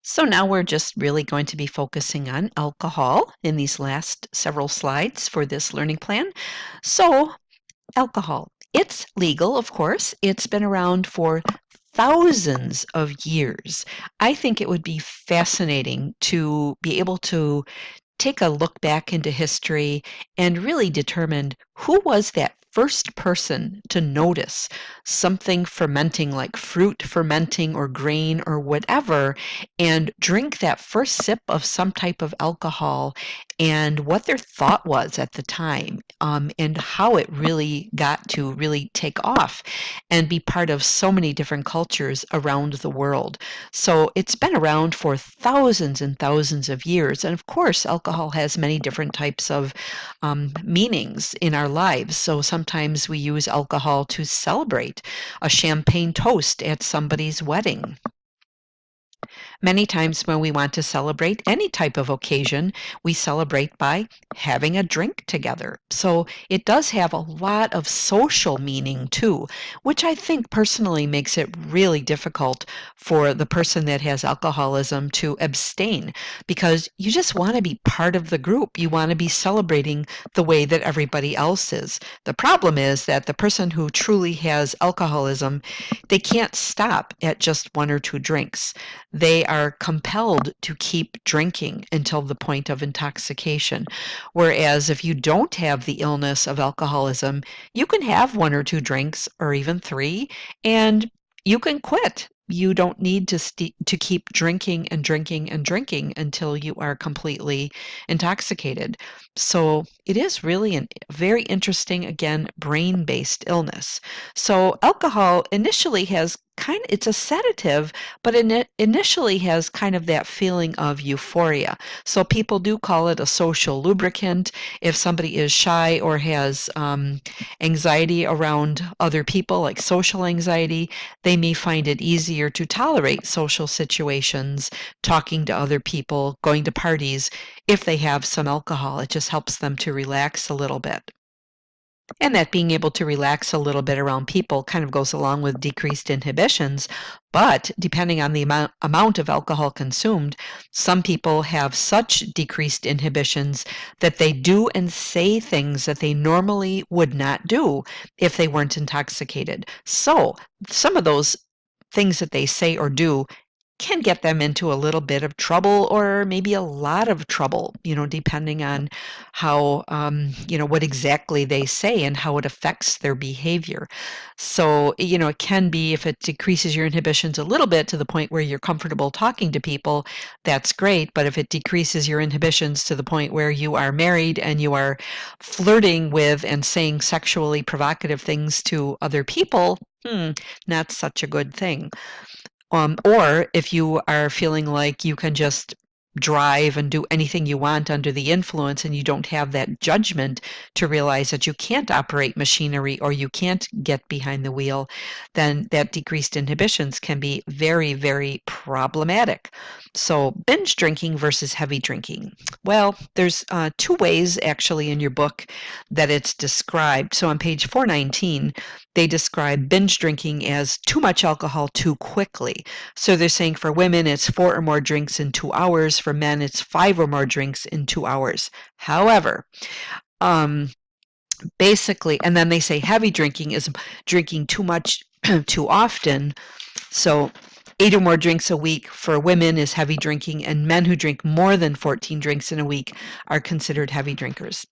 So now we're just really going to be focusing on alcohol in these last several slides for this learning plan. So alcohol, it's legal, of course. It's been around for thousands of years. I think it would be fascinating to be able to take a look back into history and really determine who was that first person to notice something fermenting like fruit fermenting or grain or whatever and drink that first sip of some type of alcohol and what their thought was at the time, and how it really got to really take off and be part of so many different cultures around the world. So it's been around for thousands and thousands of years. And of course, alcohol has many different types of meanings in our lives. So sometimes we use alcohol to celebrate a champagne toast at somebody's wedding. Many times when we want to celebrate any type of occasion, we celebrate by having a drink together. So it does have a lot of social meaning too, which I think personally makes it really difficult for the person that has alcoholism to abstain because you just want to be part of the group. You want to be celebrating the way that everybody else is. The problem is that the person who truly has alcoholism, they can't stop at just one or two drinks. They are compelled to keep drinking until the point of intoxication. Whereas if you don't have the illness of alcoholism, you can have one or two drinks or even three, and you can quit. You don't need to keep drinking and drinking and drinking until you are completely intoxicated. So it is really a very interesting, again, brain-based illness. So alcohol initially has it's a sedative, but it initially has kind of that feeling of euphoria. So people do call it a social lubricant. If somebody is shy or has anxiety around other people, like social anxiety, they may find it easier to tolerate social situations, talking to other people, going to parties, if they have some alcohol. It just helps them to relax a little bit. And that being able to relax a little bit around people kind of goes along with decreased inhibitions. But depending on the amount of alcohol consumed, some people have such decreased inhibitions that they do and say things that they normally would not do if they weren't intoxicated. So some of those things that they say or do can get them into a little bit of trouble or maybe a lot of trouble, depending on how, what exactly they say and how it affects their behavior. So, it can be if it decreases your inhibitions a little bit to the point where you're comfortable talking to people, that's great. But if it decreases your inhibitions to the point where you are married and you are flirting with and saying sexually provocative things to other people, not such a good thing. Or if you are feeling like you can just drive and do anything you want under the influence and you don't have that judgment to realize that you can't operate machinery or you can't get behind the wheel, then that decreased inhibitions can be very, very problematic. So binge drinking versus heavy drinking. Well, there's two ways actually in your book that it's described. So on page 419, they describe binge drinking as too much alcohol too quickly. So they're saying for women, it's 4 or more drinks in 2 hours. For men, it's 5 or more drinks in 2 hours. However, um, basically, and then they say heavy drinking is drinking too much too often. So 8 or more drinks a week for women is heavy drinking, and men who drink more than 14 drinks in a week are considered heavy drinkers.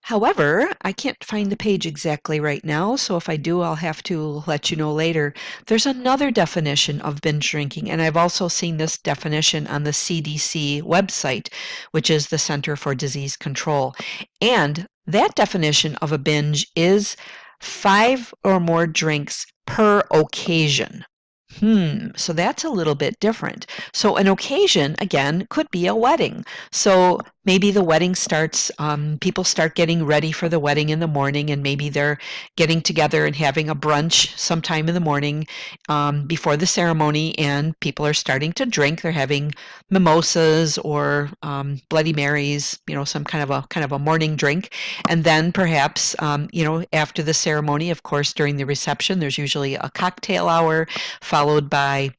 However, I can't find the page exactly right now, so if I do, I'll have to let you know later. There's another definition of binge drinking, and I've also seen this definition on the CDC website, which is the Center for Disease Control. And that definition of a binge is 5 or more drinks per occasion. So that's a little bit different. So an occasion, again, could be a wedding. So maybe the wedding starts, people start getting ready for the wedding in the morning, and maybe they're getting together and having a brunch sometime in the morning before the ceremony, and people are starting to drink. They're having mimosas or Bloody Marys, some kind of a morning drink. And then perhaps, after the ceremony, of course, during the reception, there's usually a cocktail hour followed by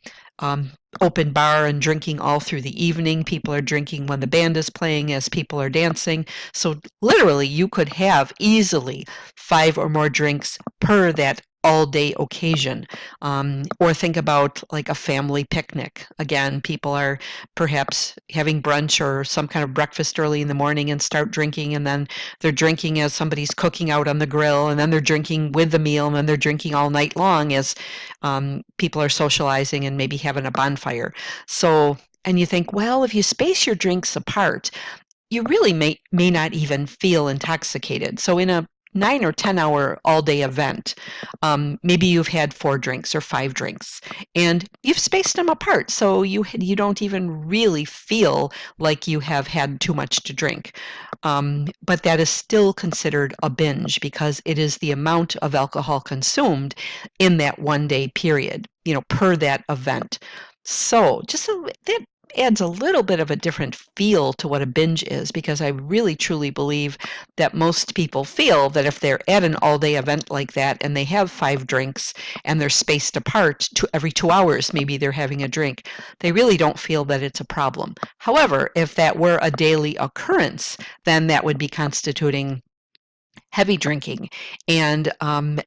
open bar and drinking all through the evening. People are drinking when the band is playing as people are dancing. So literally, you could have easily 5 or more drinks per that all-day occasion. Or think about like a family picnic. Again, people are perhaps having brunch or some kind of breakfast early in the morning and start drinking, and then they're drinking as somebody's cooking out on the grill, and then they're drinking with the meal, and then they're drinking all night long as people are socializing and maybe having a bonfire. So, and you think, well, if you space your drinks apart, you really may not even feel intoxicated. So in a 9 or 10 hour all day event, maybe you've had 4 drinks or 5 drinks, and you've spaced them apart, so you don't even really feel like you have had too much to drink. But that is still considered a binge because it is the amount of alcohol consumed in that 1 day period, per that event. So that adds a little bit of a different feel to what a binge is, because I really truly believe that most people feel that if they're at an all-day event like that and they have 5 drinks and they're spaced apart every 2 hours, maybe they're having a drink, they really don't feel that it's a problem. However, if that were a daily occurrence, then that would be constituting heavy drinking, and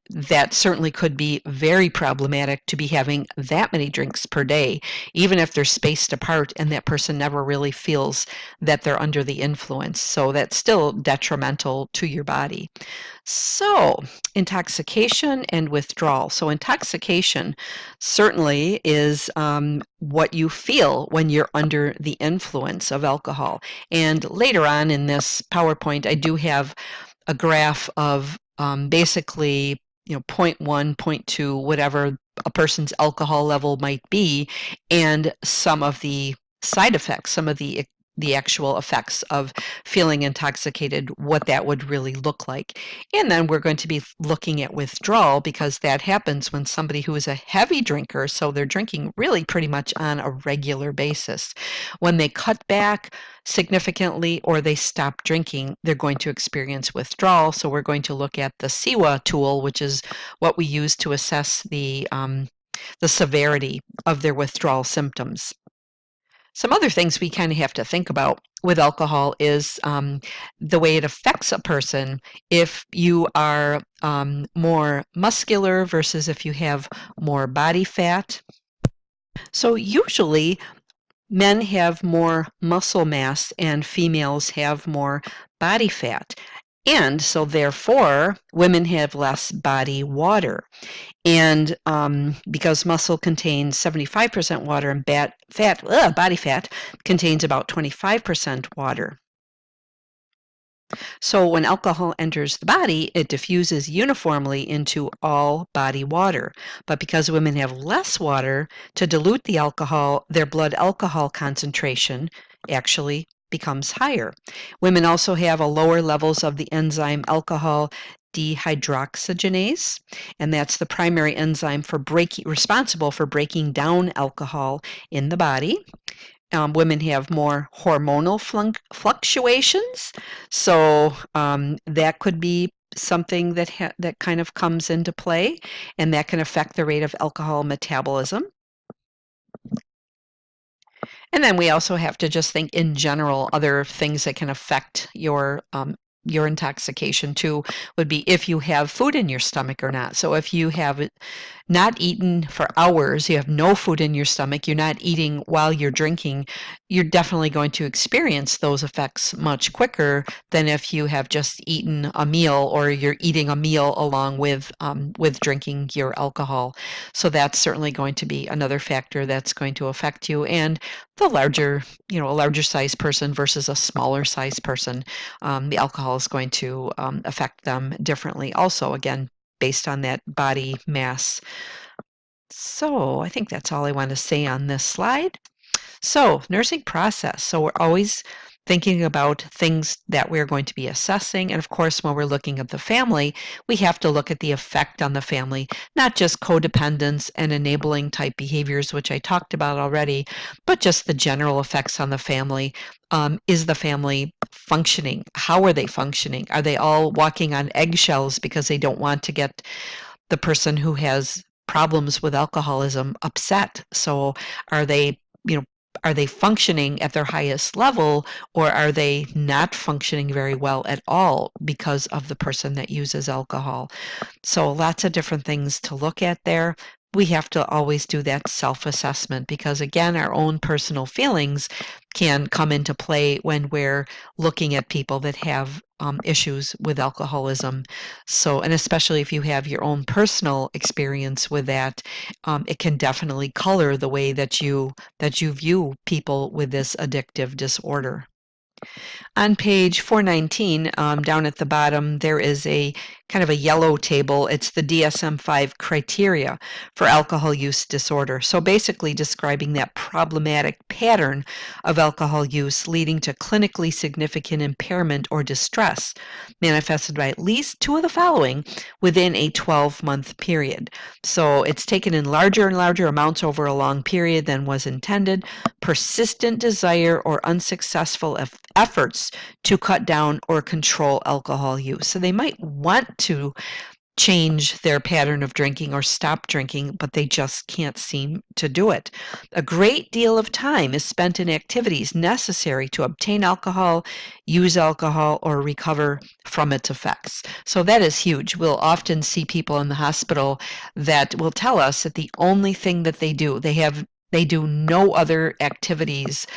that certainly could be very problematic to be having that many drinks per day, even if they're spaced apart and that person never really feels that they're under the influence. So that's still detrimental to your body. So, intoxication and withdrawal. So, intoxication certainly is what you feel when you're under the influence of alcohol. And later on in this PowerPoint, I do have a graph of basically, point 1, point 2, whatever a person's alcohol level might be, and some of the side effects, some of the actual effects of feeling intoxicated, what that would really look like. And then we're going to be looking at withdrawal, because that happens when somebody who is a heavy drinker, so they're drinking really pretty much on a regular basis, when they cut back significantly or they stop drinking, they're going to experience withdrawal. So we're going to look at the CIWA tool, which is what we use to assess the severity of their withdrawal symptoms. Some other things we kind of have to think about with alcohol is the way it affects a person if you are more muscular versus if you have more body fat. So usually men have more muscle mass and females have more body fat. And so therefore, women have less body water. And because muscle contains 75% water and body fat contains about 25% water. So when alcohol enters the body, it diffuses uniformly into all body water. But because women have less water to dilute the alcohol, their blood alcohol concentration actually becomes higher. Women also have a lower levels of the enzyme alcohol dehydroxygenase, and that's the primary enzyme responsible for breaking down alcohol in the body. Women have more hormonal fluctuations, so that could be something that kind of comes into play, and that can affect the rate of alcohol metabolism. And then we also have to just think in general, other things that can affect your intoxication too would be if you have food in your stomach or not. So if you have not eaten for hours, you have no food in your stomach, you're not eating while you're drinking, you're definitely going to experience those effects much quicker than if you have just eaten a meal or you're eating a meal along with drinking your alcohol. So that's certainly going to be another factor that's going to affect you. And a larger size person versus a smaller size person, the alcohol is going to affect them differently also, again, based on that body mass. So I think that's all I want to say on this slide. So nursing process. So we're always thinking about things that we're going to be assessing. And of course, when we're looking at the family, we have to look at the effect on the family, not just codependence and enabling type behaviors, which I talked about already, but just the general effects on the family. Is the family functioning? How are they functioning? Are they all walking on eggshells because they don't want to get the person who has problems with alcoholism upset. So are they, you know, are they functioning at their highest level, or are they not functioning very well at all because of the person that uses alcohol? So lots of different things to look at there. We have to always do that self-assessment because, again, our own personal feelings can come into play when we're looking at people that have issues with alcoholism. So, and especially if you have your own personal experience with that, it can definitely color the way that you view people with this addictive disorder. On page 419, down at the bottom, there is a kind of a yellow table. It's the DSM-5 criteria for alcohol use disorder. So basically describing that problematic pattern of alcohol use leading to clinically significant impairment or distress manifested by at least two of the following within a 12-month period. So it's taken in larger and larger amounts over a long period than was intended. Persistent desire or unsuccessful efforts to cut down or control alcohol use. So they might want to change their pattern of drinking or stop drinking, but they just can't seem to do it. A great deal of time is spent in activities necessary to obtain alcohol, use alcohol, or recover from its effects. So that is huge. We'll often see people in the hospital that will tell us that the only thing that they do no other activities,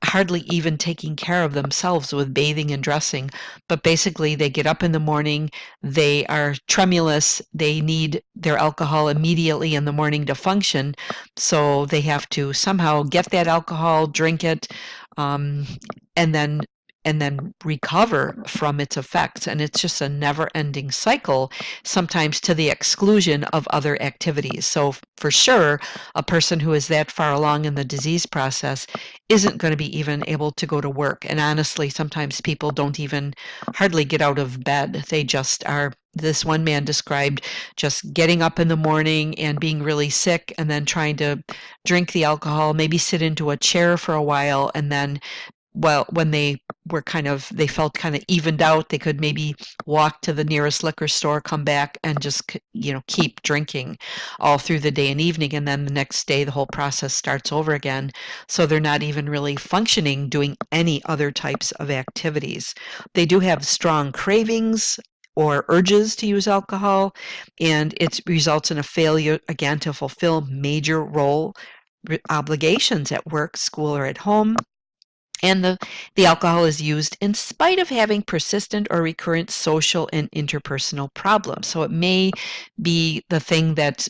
hardly even taking care of themselves with bathing and dressing. But basically, they get up in the morning, they are tremulous, they need their alcohol immediately in the morning to function. So they have to somehow get that alcohol, drink it, um, and then recover from its effects. And it's just a never-ending cycle, sometimes to the exclusion of other activities. So for sure, a person who is that far along in the disease process isn't going to be even able to go to work. And honestly, sometimes people don't even hardly get out of bed. They just are. This one man described just getting up in the morning and being really sick and then trying to drink the alcohol, maybe sit into a chair for a while, and then, well, when they felt kind of evened out, they could maybe walk to the nearest liquor store, come back, and just, keep drinking all through the day and evening. And then the next day, the whole process starts over again. So they're not even really functioning, doing any other types of activities. They do have strong cravings or urges to use alcohol, and it results in a failure, again, to fulfill major role obligations at work, school, or at home. And the alcohol is used in spite of having persistent or recurrent social and interpersonal problems. So it may be the thing that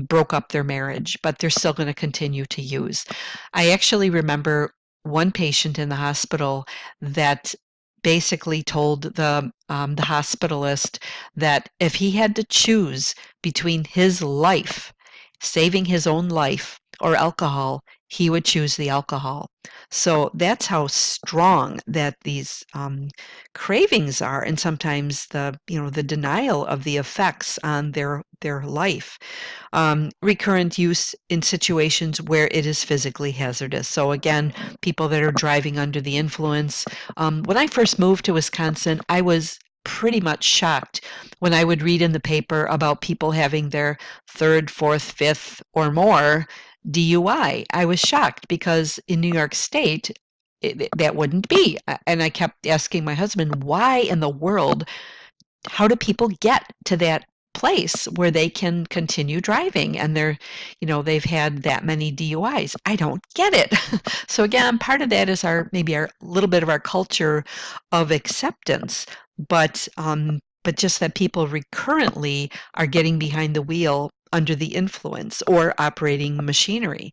broke up their marriage, but they're still going to continue to use. I actually remember one patient in the hospital that basically told the hospitalist that if he had to choose between his life, saving his own life, or alcohol, he would choose the alcohol. So that's how strong that these cravings are, and sometimes the denial of the effects on their life. Recurrent use in situations where it is physically hazardous. So again, people that are driving under the influence. When I first moved to Wisconsin, I was pretty much shocked when I would read in the paper about people having their third, fourth, fifth, or more DUI. I was shocked because in New York State, that wouldn't be. And I kept asking my husband, why in the world, how do people get to that place where they can continue driving and they've had that many DUIs? I don't get it. So again, part of that is maybe our little bit of our culture of acceptance, but just that people recurrently are getting behind the wheel under the influence or operating machinery.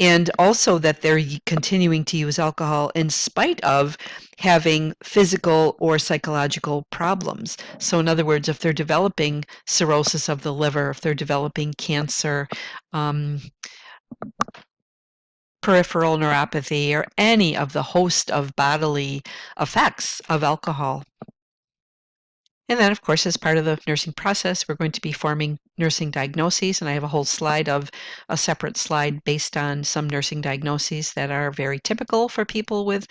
And also that they're continuing to use alcohol in spite of having physical or psychological problems. So in other words, if they're developing cirrhosis of the liver, if they're developing cancer, peripheral neuropathy, or any of the host of bodily effects of alcohol. And then, of course, as part of the nursing process, we're going to be forming nursing diagnoses, and I have a whole a separate slide based on some nursing diagnoses that are very typical for people with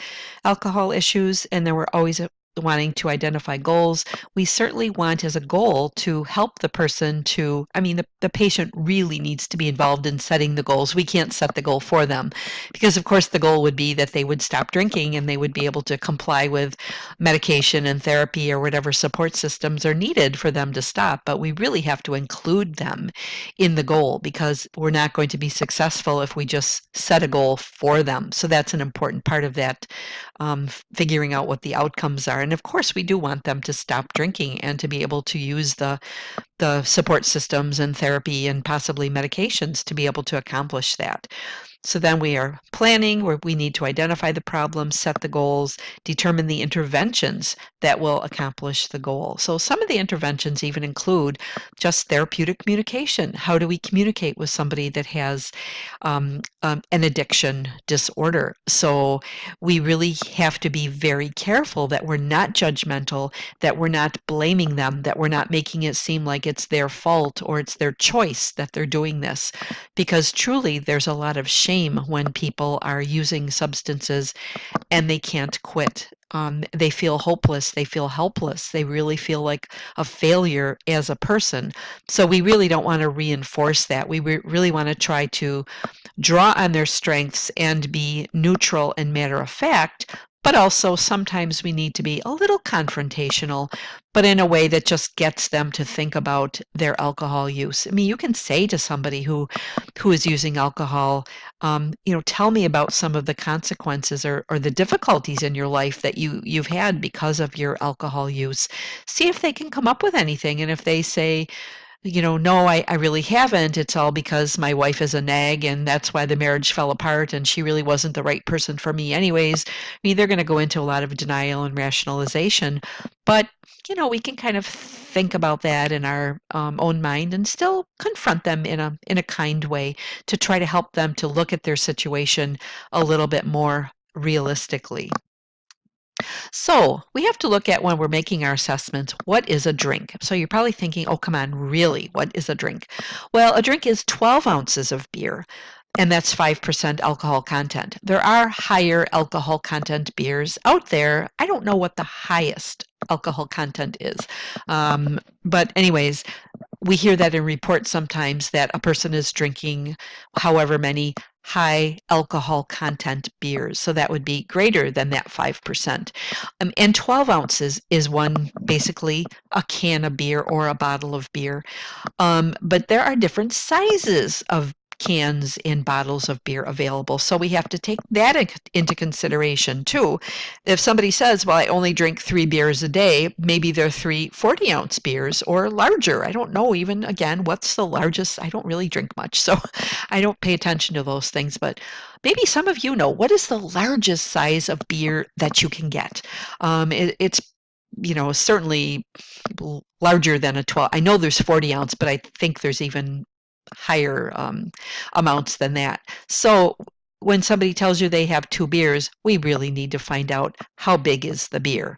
alcohol issues, and then we're always wanting to identify goals, we certainly want as a goal to help the person to, I mean, the patient really needs to be involved in setting the goals. We can't set the goal for them because, of course, the goal would be that they would stop drinking and they would be able to comply with medication and therapy or whatever support systems are needed for them to stop. But we really have to include them in the goal because we're not going to be successful if we just set a goal for them. So that's an important part of that, figuring out what the outcomes are. And of course, we do want them to stop drinking and to be able to use the support systems and therapy and possibly medications to be able to accomplish that. So then we are planning where we need to identify the problem, set the goals, determine the interventions that will accomplish the goal. So some of the interventions even include just therapeutic communication. How do we communicate with somebody that has an addiction disorder? So we really have to be very careful that we're not judgmental, that we're not blaming them, that we're not making it seem like it's their fault or it's their choice that they're doing this. Because truly, there's a lot of shame when people are using substances and they can't quit. They feel hopeless. They feel helpless. They really feel like a failure as a person. So we really don't want to reinforce that. We really want to try to draw on their strengths and be neutral and matter of fact, but also sometimes we need to be a little confrontational, but in a way that just gets them to think about their alcohol use. I mean, you can say to somebody who is using alcohol, tell me about some of the consequences or the difficulties in your life that you've had because of your alcohol use. See if they can come up with anything. And if they say, no, I really haven't. It's all because my wife is a nag and that's why the marriage fell apart and she really wasn't the right person for me anyways. I mean, they're going to go into a lot of denial and rationalization. But, we can kind of think about that in our own mind and still confront them in a kind way to try to help them to look at their situation a little bit more realistically. So we have to look at when we're making our assessments, what is a drink? So you're probably thinking, oh, come on, really? What is a drink? Well, a drink is 12 ounces of beer, and that's 5% alcohol content. There are higher alcohol content beers out there. I don't know what the highest alcohol content is. But anyways, we hear that in reports sometimes that a person is drinking however many high alcohol content beers. So that would be greater than that 5%. And 12 ounces is basically a can of beer or a bottle of beer. But there are different sizes of cans and bottles of beer available. So we have to take that into consideration too. If somebody says, well, I only drink 3 beers a day, maybe they're 3 40-ounce beers or larger. I don't know even, again, what's the largest? I don't really drink much, so I don't pay attention to those things. But maybe some of you know, what is the largest size of beer that you can get? It's certainly larger than a 12. I know there's 40-ounce, but I think there's even higher amounts than that. So when somebody tells you they have 2 beers, we really need to find out how big is the beer.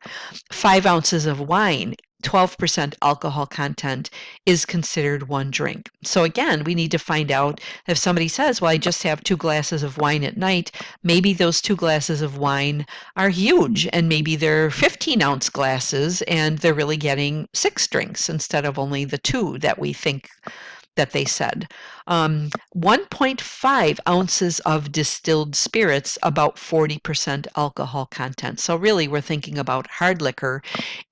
5 ounces of wine, 12% alcohol content is considered 1 drink. So again, we need to find out if somebody says, well, I just have 2 glasses of wine at night, maybe those 2 glasses of wine are huge and maybe they're 15-ounce glasses and they're really getting 6 drinks instead of only the 2 that we think that they said. 1.5 ounces of distilled spirits, about 40% alcohol content. So really we're thinking about hard liquor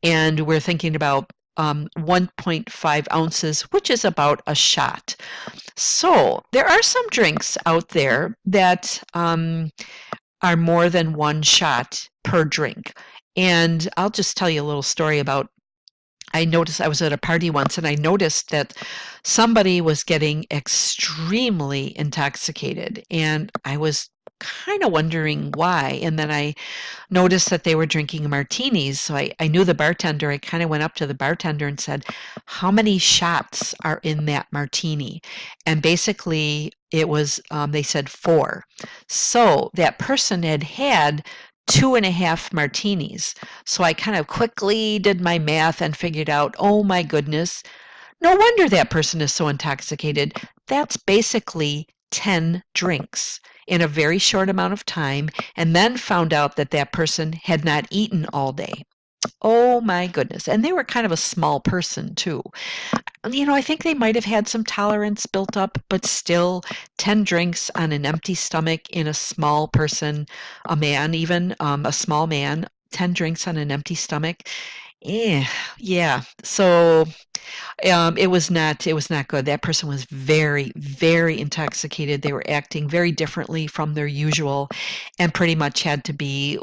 and we're thinking about 1.5 ounces, which is about a shot. So there are some drinks out there that are more than 1 shot per drink. And I'll just tell you a little story about I was at a party once and I noticed that somebody was getting extremely intoxicated and I was kind of wondering why. And then I noticed that they were drinking martinis. So I knew the bartender. I kind of went up to the bartender and said, how many shots are in that martini? And basically it was, they said 4. So that person had 2.5 martinis. So I kind of quickly did my math and figured out, oh my goodness, no wonder that person is so intoxicated. That's basically 10 drinks in a very short amount of time, and then found out that that person had not eaten all day. Oh my goodness. And they were kind of a small person too. I think they might have had some tolerance built up, but still 10 drinks on an empty stomach in a small person, a man even, a small man, 10 drinks on an empty stomach. Eh, yeah. So it was not good. That person was very, very intoxicated. They were acting very differently from their usual and pretty much had to be,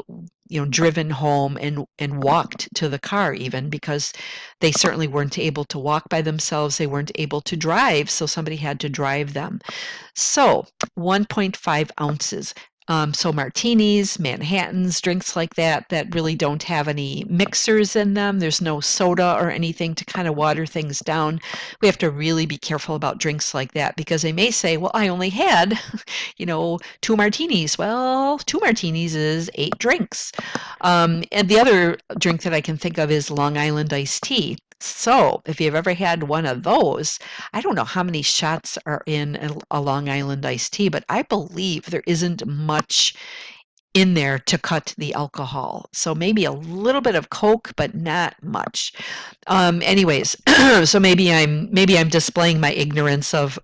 driven home and walked to the car even because they certainly weren't able to walk by themselves. They weren't able to drive, so somebody had to drive them. So 1.5 ounces. So martinis, Manhattans, drinks like that really don't have any mixers in them. There's no soda or anything to kind of water things down. We have to really be careful about drinks like that because they may say, well, I only had, 2 martinis. Well, 2 martinis is 8 drinks. And the other drink that I can think of is Long Island iced tea. So if you've ever had one of those, I don't know how many shots are in a Long Island iced tea, but I believe there isn't much in there to cut the alcohol. So maybe a little bit of Coke, but not much. Anyways, so maybe I'm displaying my ignorance of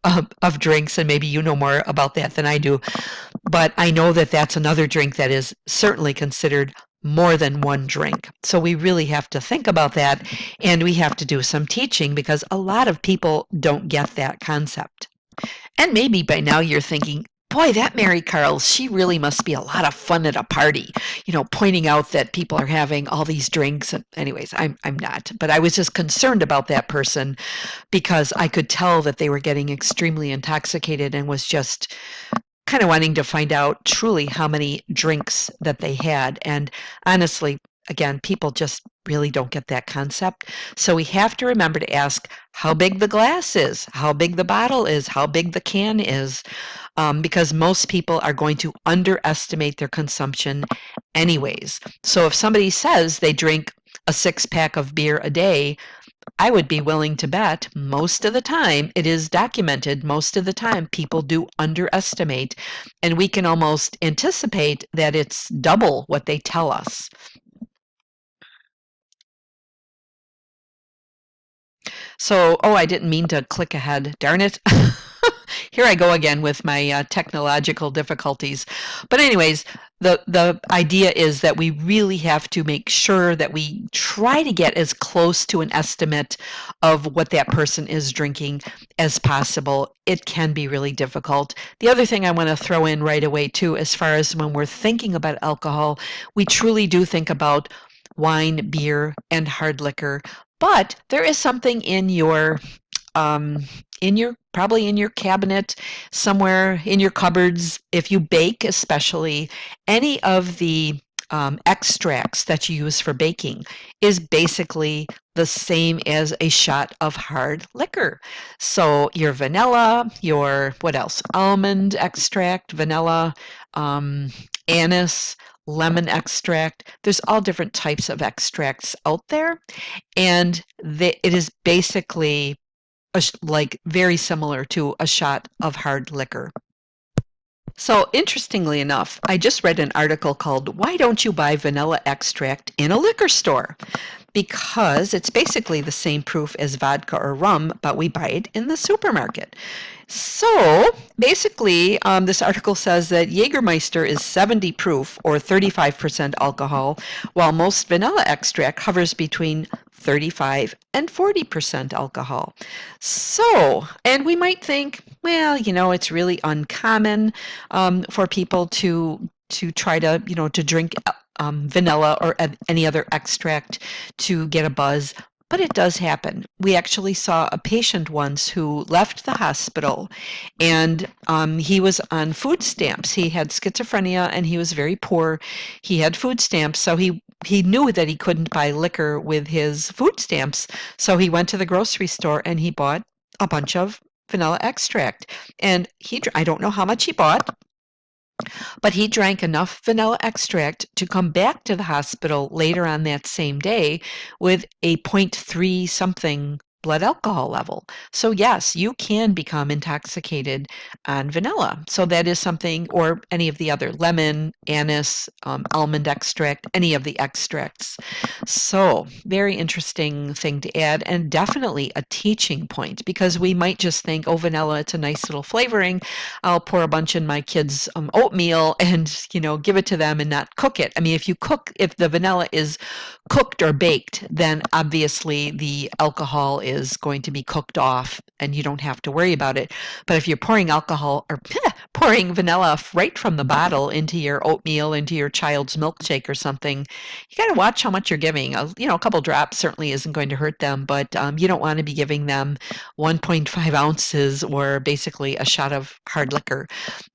drinks, and maybe you know more about that than I do. But I know that that's another drink that is certainly considered more than one drink. So we really have to think about that, and we have to do some teaching because a lot of people don't get that concept. And maybe by now you're thinking, boy, that Mary Carls, she really must be a lot of fun at a party, pointing out that people are having all these drinks. And anyways, I'm not, but I was just concerned about that person because I could tell that they were getting extremely intoxicated and was just kind of wanting to find out truly how many drinks that they had. And honestly, again, people just really don't get that concept. So we have to remember to ask how big the glass is, how big the bottle is, how big the can is, because most people are going to underestimate their consumption anyways. So if somebody says they drink a 6-pack of beer a day, I would be willing to bet most of the time, it is documented, most of the time people do underestimate, and we can almost anticipate that it's double what they tell us. So, oh, I didn't mean to click ahead. Darn it. Here I go again with my technological difficulties. But anyways, the idea is that we really have to make sure that we try to get as close to an estimate of what that person is drinking as possible. It can be really difficult. The other thing I want to throw in right away too, as far as when we're thinking about alcohol, we truly do think about wine, beer, and hard liquor. But there is something um, probably in your cabinet, somewhere in your cupboards, if you bake especially, any of the extracts that you use for baking is basically the same as a shot of hard liquor. So your vanilla, your what else? Almond extract, vanilla, um, anise, lemon extract. There's all different types of extracts out there, and it is basically like very similar to a shot of hard liquor. So, interestingly enough, I just read an article called Why Don't You Buy Vanilla Extract in a Liquor Store? Because it's basically the same proof as vodka or rum, but we buy it in the supermarket. So basically, this article says that Jägermeister is 70 proof or 35% alcohol, while most vanilla extract hovers between 35 and 40% alcohol. So, and we might think, well, it's really uncommon for people to try to drink vanilla or any other extract to get a buzz. But it does happen. We actually saw a patient once who left the hospital and he was on food stamps. He had schizophrenia and he was very poor. He had food stamps, so he knew that he couldn't buy liquor with his food stamps. So he went to the grocery store and he bought a bunch of vanilla extract. And I don't know how much he bought, but he drank enough vanilla extract to come back to the hospital later on that same day with a point 0.3 something blood alcohol level. So yes, you can become intoxicated on vanilla. So that is something, or any of the other lemon, anise, almond extract, any of the extracts. So very interesting thing to add, and definitely a teaching point, because we might just think, oh, vanilla, it's a nice little flavoring. I'll pour a bunch in my kids' oatmeal and, give it to them and not cook it. I mean, if the vanilla is cooked or baked, then obviously the alcohol is going to be cooked off and you don't have to worry about it. But if you're pouring alcohol or pouring vanilla right from the bottle into your oatmeal, into your child's milkshake or something, you got to watch how much you're giving. A couple drops certainly isn't going to hurt them, but you don't want to be giving them 1.5 ounces or basically a shot of hard liquor.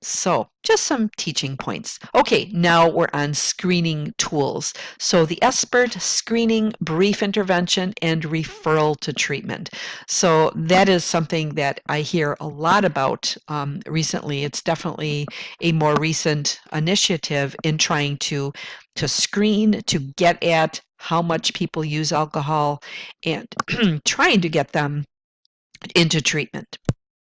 So just some teaching points. Okay, now we're on screening tools. So the SBIRT, screening, brief intervention, and referral to treatment. So that is something that I hear a lot about recently. It's definitely a more recent initiative in trying to screen, to get at how much people use alcohol, and trying to get them into treatment.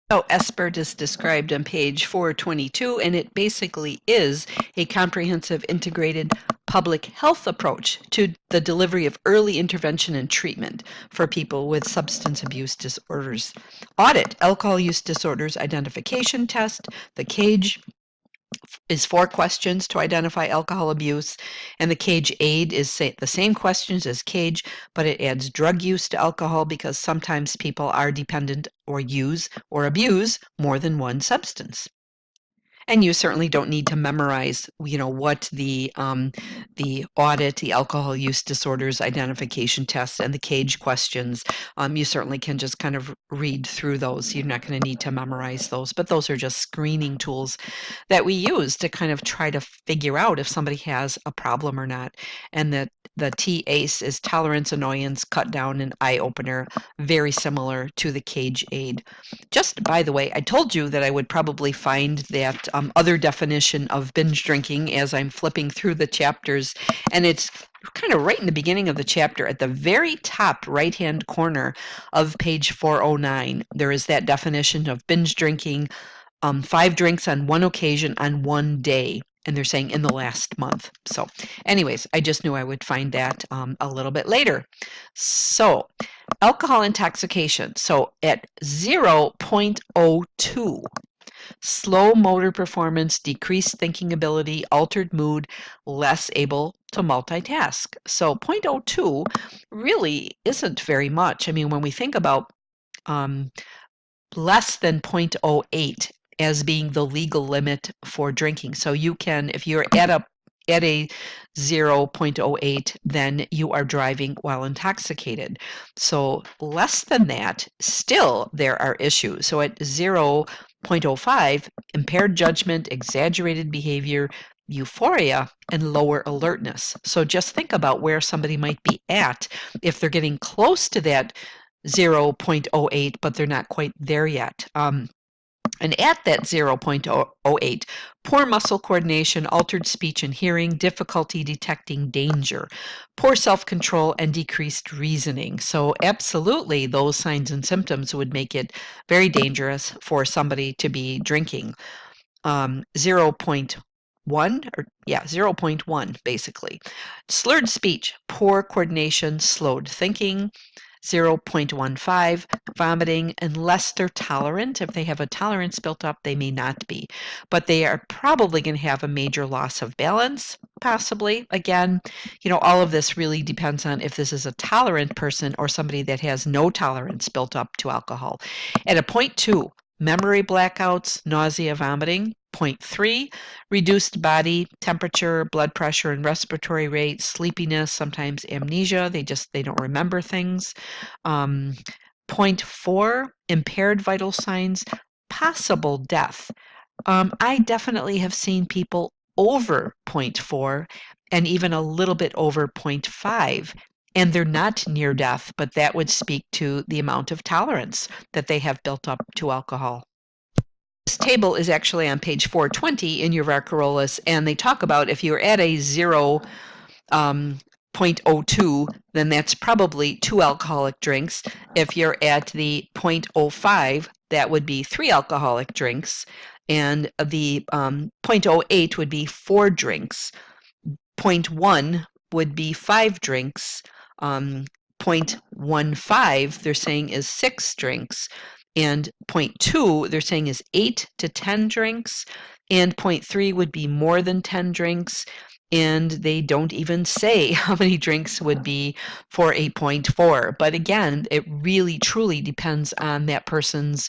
So SBIRT is described on page 422, and it basically is a comprehensive integrated public health approach to the delivery of early intervention and treatment for people with substance abuse disorders. Audit, alcohol use disorders identification test, the CAGE is 4 questions to identify alcohol abuse, and the CAGE aid is the same questions as CAGE, but it adds drug use to alcohol because sometimes people are dependent or use or abuse more than one substance. And you certainly don't need to memorize, what the audit, the alcohol use disorders identification tests, and the CAGE questions. You certainly can just kind of read through those. You're not going to need to memorize those, but those are just screening tools that we use to kind of try to figure out if somebody has a problem or not. And the TACE is tolerance, annoyance, cut down, and eye opener, very similar to the CAGE aid. Just by the way, I told you that I would probably find that other definition of binge drinking as I'm flipping through the chapters, and it's kind of right in the beginning of the chapter at the very top right-hand corner of page 409. There is that definition of binge drinking, 5 drinks on one occasion on one day. And they're saying in the last month. So anyways, I just knew I would find that a little bit later. So alcohol intoxication. So at 0.02, slow motor performance, decreased thinking ability, altered mood, less able to multitask. So 0.02 really isn't very much. I mean, when we think about less than 0.08 as being the legal limit for drinking. So you can, if you're at a 0.08, then you are driving while intoxicated. So less than that, still there are issues. So at 0.05, impaired judgment, exaggerated behavior, euphoria, and lower alertness. So just think about where somebody might be at if they're getting close to that 0.08, but they're not quite there yet. And at that 0.08, poor muscle coordination, altered speech and hearing, difficulty detecting danger, poor self-control, and decreased reasoning. So absolutely, those signs and symptoms would make it very dangerous for somebody to be drinking. 0.1 basically. Slurred speech, poor coordination, slowed thinking. 0.15, vomiting, unless they're tolerant. If they have a tolerance built up, they may not be. But they are probably going to have a major loss of balance, possibly. Again, all of this really depends on if this is a tolerant person or somebody that has no tolerance built up to alcohol. At a 0.2, memory blackouts, nausea, vomiting. 0.3, reduced body temperature, blood pressure and respiratory rate, sleepiness, sometimes amnesia. They don't remember things. 0.4, impaired vital signs, possible death. I definitely have seen people over 0.4 and even a little bit over 0.5. And they're not near death, but that would speak to the amount of tolerance that they have built up to alcohol. This table is actually on page 420 in your Varcarolas, and they talk about if you're at a 0 0.02, then that's probably 2 alcoholic drinks. If you're at the 0.05, that would be 3 alcoholic drinks. And the 0.08 would be 4 drinks. 0.1 would be 5 drinks. 0.15, they're saying, is 6 drinks. And 0.2, they're saying, is 8 to 10 drinks. And 0.3 would be more than 10 drinks. And they don't even say how many drinks would be for a 0.4. But again, it really truly depends on that person's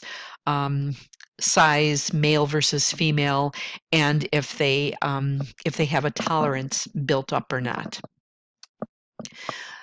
size, male versus female, and if they have a tolerance built up or not.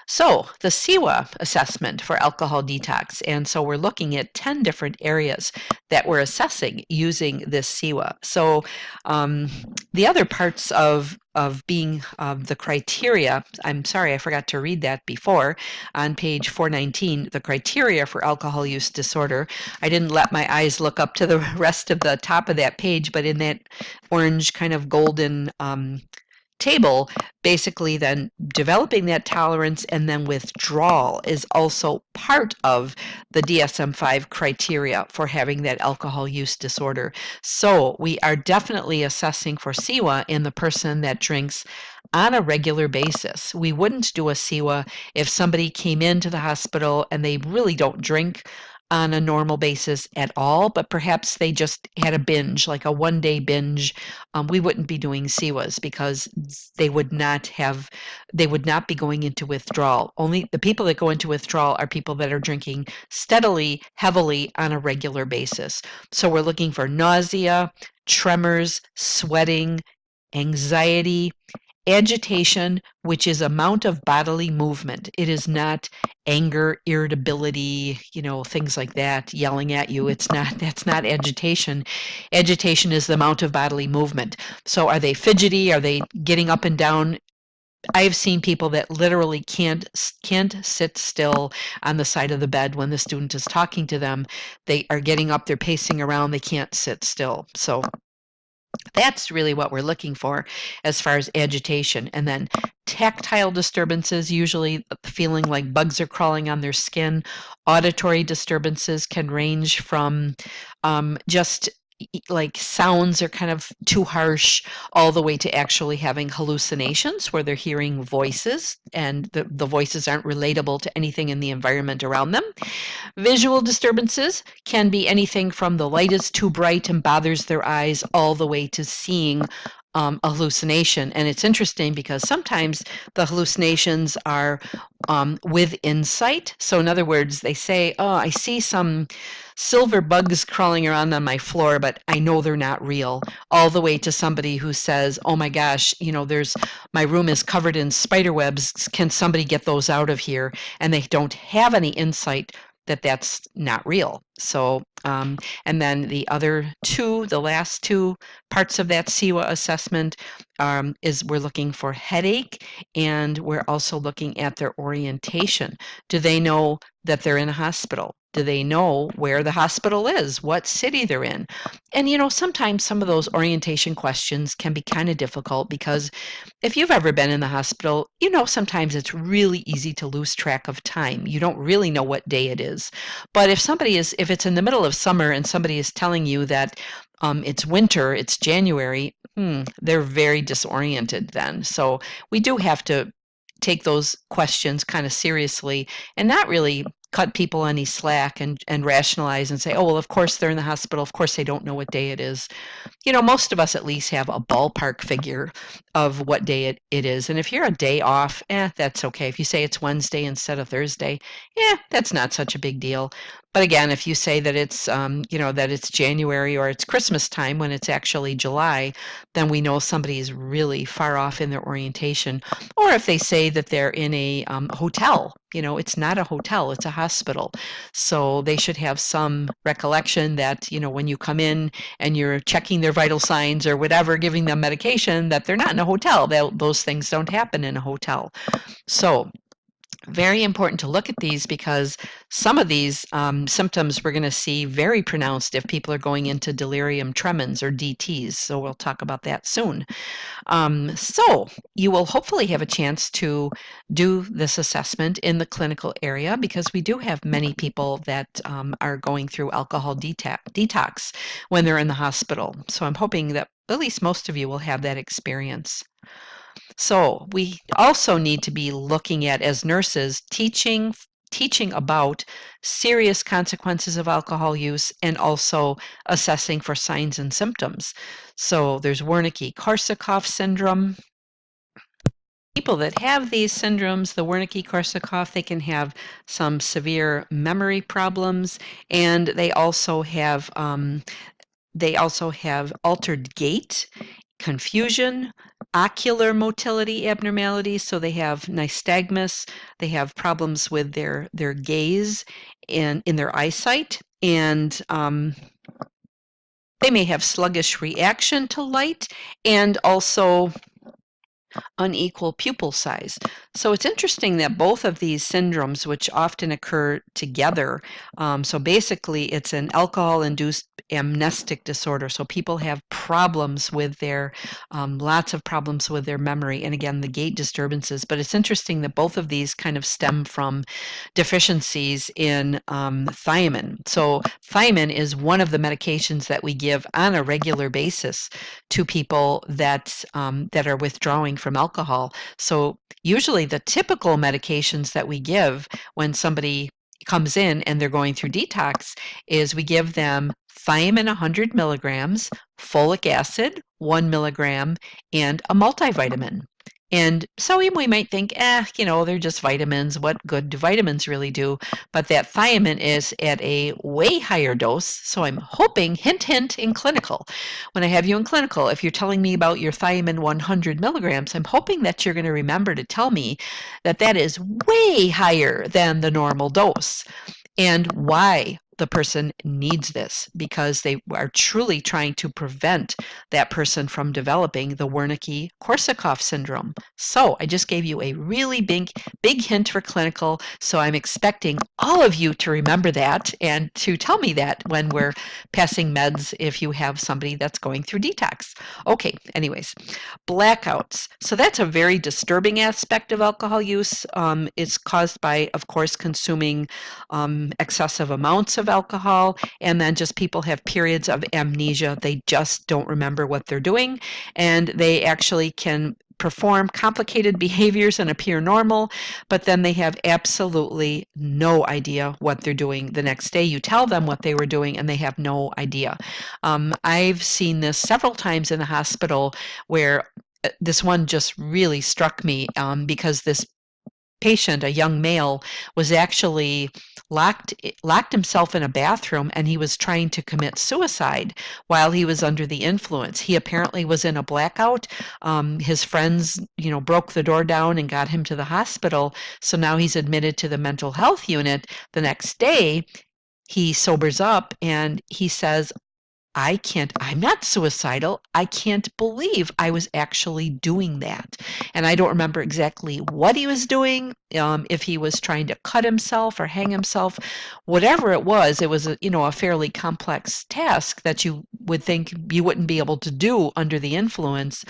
So the SIWA assessment for alcohol detox, and so we're looking at 10 different areas that we're assessing using this SIWA. So the other parts of being the criteria, I'm sorry, I forgot to read that before, on page 419, the criteria for alcohol use disorder. I didn't let my eyes look up to the rest of the top of that page, but in that orange kind of golden table, basically then developing that tolerance and then withdrawal is also part of the DSM-5 criteria for having that alcohol use disorder. So we are definitely assessing for SIWA in the person that drinks on a regular basis. We wouldn't do a SIWA if somebody came into the hospital and they really don't drink on a normal basis at all, but perhaps they just had a binge, like a one-day binge. We wouldn't be doing SIWAs because they would not be going into withdrawal. Only the people that go into withdrawal are people that are drinking steadily, heavily on a regular basis. So we're looking for nausea, tremors, sweating, anxiety, agitation, which is amount of bodily movement. It is not anger, irritability, things like that, yelling at you. That's not agitation. Agitation is the amount of bodily movement. So are they fidgety? Are they getting up and down? I've seen people that literally can't sit still on the side of the bed when the student is talking to them. They are getting up, they're pacing around, they can't sit still. So that's really what we're looking for as far as agitation. And then tactile disturbances, usually feeling like bugs are crawling on their skin. Auditory disturbances can range from just like sounds are kind of too harsh, all the way to actually having hallucinations where they're hearing voices and the voices aren't relatable to anything in the environment around them. Visual disturbances can be anything from the light is too bright and bothers their eyes all the way to seeing a hallucination. And it's interesting because sometimes the hallucinations are with insight. So in other words, they say, oh, I see some silver bugs crawling around on my floor, but I know they're not real, all the way to somebody who says, oh my gosh, my room is covered in spider webs. Can somebody get those out of here? And they don't have any insight that that's not real. So, and then the last two parts of that SIWA assessment is we're looking for headache, and we're also looking at their orientation. Do they know that they're in a hospital? Do they know where the hospital is, what city they're in? And sometimes some of those orientation questions can be kind of difficult because if you've ever been in the hospital, sometimes it's really easy to lose track of time. You don't really know what day it is. But if it's in the middle of summer and somebody is telling you that it's winter, it's January, they're very disoriented then. So we do have to take those questions kind of seriously and not really cut people any slack and rationalize and say, oh, well, of course they're in the hospital. Of course they don't know what day it is. Most of us at least have a ballpark figure of what day it is. And if you're a day off, that's okay. If you say it's Wednesday instead of Thursday, that's not such a big deal. But again, if you say that it's, that it's January or it's Christmas time when it's actually July, then we know somebody's really far off in their orientation. Or if they say that they're in a hotel, it's not a hotel, it's a hospital. So they should have some recollection that, when you come in and you're checking their vital signs or whatever, giving them medication, that they're not in a hotel. Those things don't happen in a hotel. So Very important to look at these because some of these symptoms we're going to see very pronounced if people are going into delirium tremens or DTs. So we'll talk about that soon. So you will hopefully have a chance to do this assessment in the clinical area because we do have many people that are going through alcohol detox when they're in the hospital. So I'm hoping that at least most of you will have that experience. So we also need to be looking at, as nurses, teaching about serious consequences of alcohol use and also assessing for signs and symptoms. So there's Wernicke-Korsakoff syndrome. People that have these syndromes, the Wernicke-Korsakoff, they can have some severe memory problems, and they also have altered gait, confusion, ocular motility abnormalities. So they have nystagmus, they have problems with their gaze and in their eyesight, and they may have sluggish reaction to light and also unequal pupil size. So it's interesting that both of these syndromes, which often occur together, so basically it's an alcohol-induced amnestic disorder. So people have problems with lots of problems with their memory, and again, the gait disturbances. But it's interesting that both of these kind of stem from deficiencies in thiamine. So thiamine is one of the medications that we give on a regular basis to people that are withdrawing from alcohol. So usually the typical medications that we give when somebody comes in and they're going through detox is we give them thiamine 100 milligrams, folic acid 1 milligram, and a multivitamin. And so we might think, they're just vitamins. What good do vitamins really do? But that thiamine is at a way higher dose. So I'm hoping, hint, hint, in clinical, when I have you in clinical, if you're telling me about your thiamine 100 milligrams, I'm hoping that you're going to remember to tell me that that is way higher than the normal dose and why the person needs this, because they are truly trying to prevent that person from developing the Wernicke-Korsakoff syndrome. So I just gave you a really big hint for clinical. So I'm expecting all of you to remember that and to tell me that when we're passing meds if you have somebody that's going through detox. Okay, anyways, blackouts. So that's a very disturbing aspect of alcohol use. It's caused by, of course, consuming excessive amounts of alcohol, and then just people have periods of amnesia. They just don't remember what they're doing, and they actually can perform complicated behaviors and appear normal, but then they have absolutely no idea what they're doing the next day. You tell them what they were doing, and they have no idea. I've seen this several times in the hospital where this one just really struck me because this patient, a young male, was actually locked himself in a bathroom, and he was trying to commit suicide while he was under the influence. He apparently was in a blackout. His friends, broke the door down and got him to the hospital. So now he's admitted to the mental health unit. The next day, he sobers up and he says, I'm not suicidal. I can't believe I was actually doing that. And I don't remember exactly what he was doing, if he was trying to cut himself or hang himself, whatever it was a fairly complex task that you would think you wouldn't be able to do under the influence.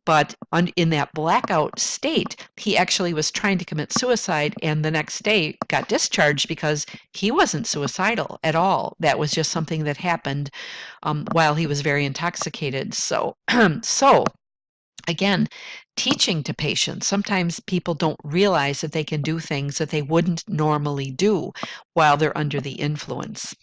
But in that blackout state, he actually was trying to commit suicide and the next day got discharged because he wasn't suicidal at all. That was just something that happened while he was very intoxicated. So, so again, teaching to patients. Sometimes people don't realize that they can do things that they wouldn't normally do while they're under the influence.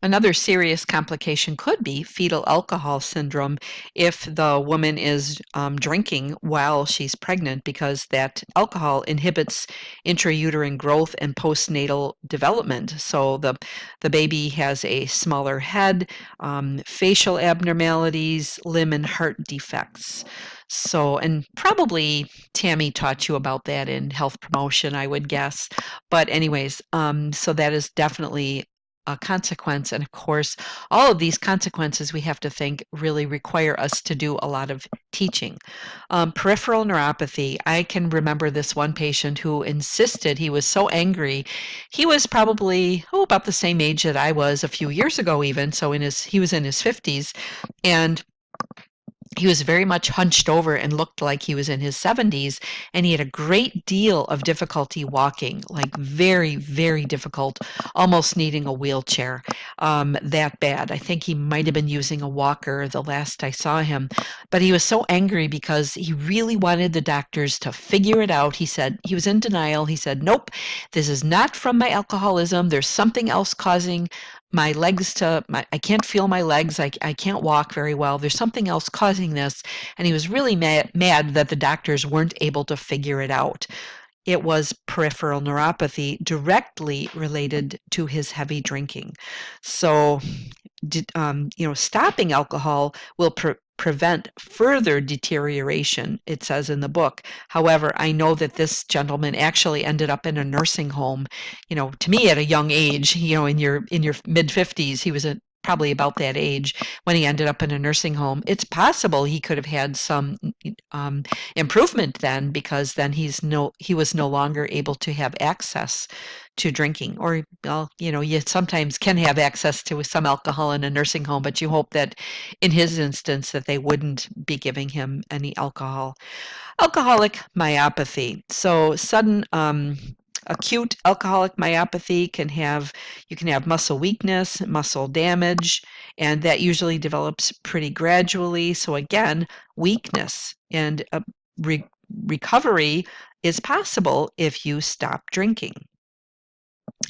Another serious complication could be fetal alcohol syndrome if the woman is drinking while she's pregnant, because that alcohol inhibits intrauterine growth and postnatal development. So the baby has a smaller head, facial abnormalities, limb and heart defects. So, and probably Tammy taught you about that in health promotion, I would guess. But anyways, so that is definitely a consequence. And of course, all of these consequences we have to think really require us to do a lot of teaching. Peripheral neuropathy. I can remember this one patient who insisted, he was so angry. He was probably, about the same age that I was a few years ago even. So he was in his 50s, and he was very much hunched over and looked like he was in his 70s, and he had a great deal of difficulty walking, like very, very difficult, almost needing a wheelchair, that bad. I think he might have been using a walker the last I saw him, but he was so angry because he really wanted the doctors to figure it out. He said he was in denial. He said, nope, this is not from my alcoholism. There's something else causing my legs I can't feel my legs. I can't walk very well. There's something else causing this. And he was really mad that the doctors weren't able to figure it out. It was peripheral neuropathy directly related to his heavy drinking. So, stopping alcohol will prevent further deterioration, it says in the book. However, I know that this gentleman actually ended up in a nursing home, to me at a young age, in your mid 50s, he was probably about that age when he ended up in a nursing home. It's possible he could have had some improvement then, because then he was no longer able to have access to drinking. Or, well, you sometimes can have access to some alcohol in a nursing home, but you hope that in his instance that they wouldn't be giving him any alcohol. Alcoholic myopathy. So sudden acute alcoholic myopathy you can have muscle weakness, muscle damage, and that usually develops pretty gradually. So again, weakness and recovery is possible if you stop drinking.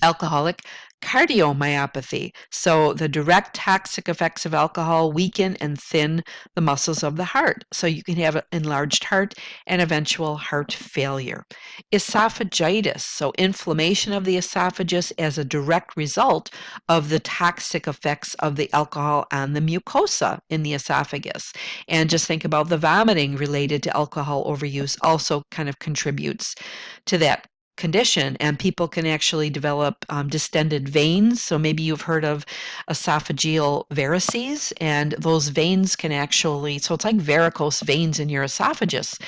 Alcoholic cardiomyopathy. So the direct toxic effects of alcohol weaken and thin the muscles of the heart. So you can have an enlarged heart and eventual heart failure. Esophagitis. So inflammation of the esophagus as a direct result of the toxic effects of the alcohol on the mucosa in the esophagus. And just think about the vomiting related to alcohol overuse also kind of contributes to that condition, and people can actually develop distended veins. So maybe you've heard of esophageal varices, and those veins can actually, so it's like varicose veins in your esophagus,